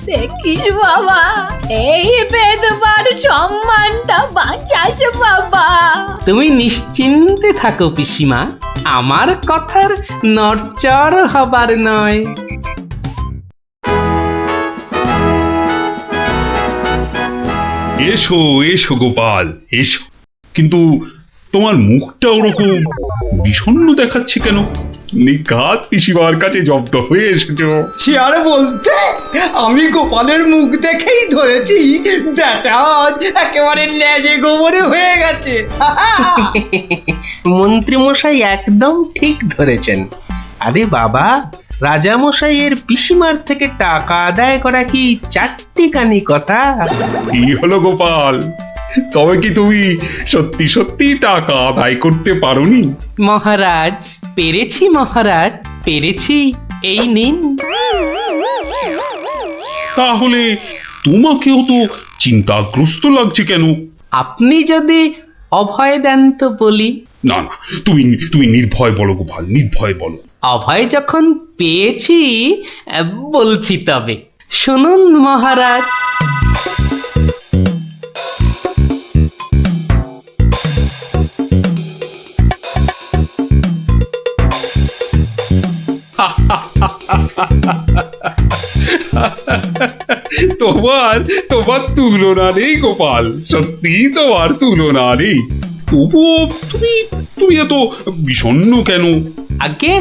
দেখিস বাবা, এই বেদবার সম্মানটা বাঁচাস বাবা। তুমি নিশ্চিন্তে থাকো পিসিমা, আমার কথার নড়চড় হবার নয়। এসো এসো গোপাল, এসো। কিন্তু তোমার মুখটা ওরকম বিষণ্ণ দেখাচ্ছে কেন? নিঘাত পিসিমার কাছে জব্দ হয়ে এসেছো। সে আর বলতে, আমি গোপালের মুখ দেখেই ধরেছি ব্যাটা আজ একেবারে লেজে গোবরে হয়ে গেছে। মন্ত্রী মশাই একদম ঠিক ধরেছেন। আরে বাবা, রাজা মশাইয়ের পিসিমার থেকে টাকা আদায় করা কি চারটিখানি কথা? কি হলো গোপাল, তবে কি তুমি সত্যি সত্যি টাকা আদায় করতে পারোনি? মহারাজ, পেরেছি মহারাজ, পেরেছি। এই নিন। তাহলে তোমাকেও তো চিন্তাগ্রস্ত লাগছে কেন? আপনি যদি অভয় দেন তো বলি। না না, তুমি তুমি নির্ভয় বলো গোপাল, নির্ভয় বলো। অভয় যখন পেয়েছি, বলছি তবে শুনুন মহারাজ। তোমার তোমার তুলনা নেই গোপাল, সত্যি তোমার তুলনা নেই। তবুও তুমি তুমি এত বিষণ্ণ কেন? আগে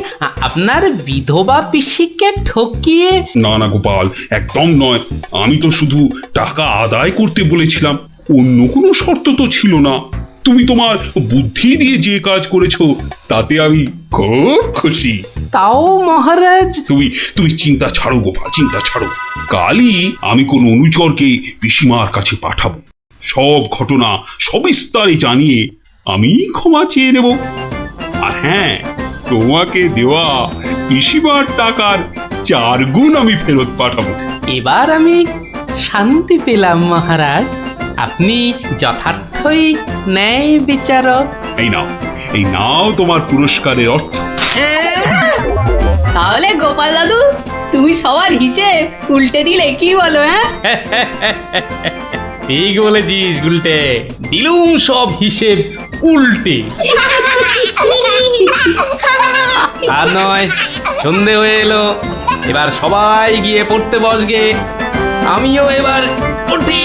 আপনার বিধবা পিসিকে ঠকিয়ে। না না গোপাল, একদম নয়। আমি তো শুধু টাকা আদায় করতে বলেছিলাম, অন্য কোনো শর্ত তো ছিল না। তুমি তোমার বুদ্ধি দিয়ে যে কাজ করেছো তাতে আমি খুব খুশি। তাও মহারাজ। তুমি তুমি চিন্তা ছাড়ো গোপাল, চিন্তা ছাড়ো। কালই আমি কোন অনুচরকে পিসিমার কাছে পাঠাবো। সব ঘটনা সবিস্তারে জানিয়ে আমি ক্ষমা চেয়ে নেব। আর হ্যাঁ, তোমাকে দেওয়া পিসিমার টাকার 4 গুণ আমি ফেরত পাঠাবো। এবার আমি শান্তি পেলাম মহারাজ। আপনি যথার্থই ন্যায় বিচারক। এই নাও তোমার পুরস্কারের অর্থ। তাহলে গোপাল দাদু, তুমি সবার হিসেব উল্টে দিলে, কি বলো? হ্যাঁ, ঠিক বলেছিস গুলটে, দিলুম সব হিসেব উল্টে। আর নয়, সন্ধে হয়ে এলো, এবার সবাই গিয়ে পড়তে বসগে। আমিও এবার উঠি।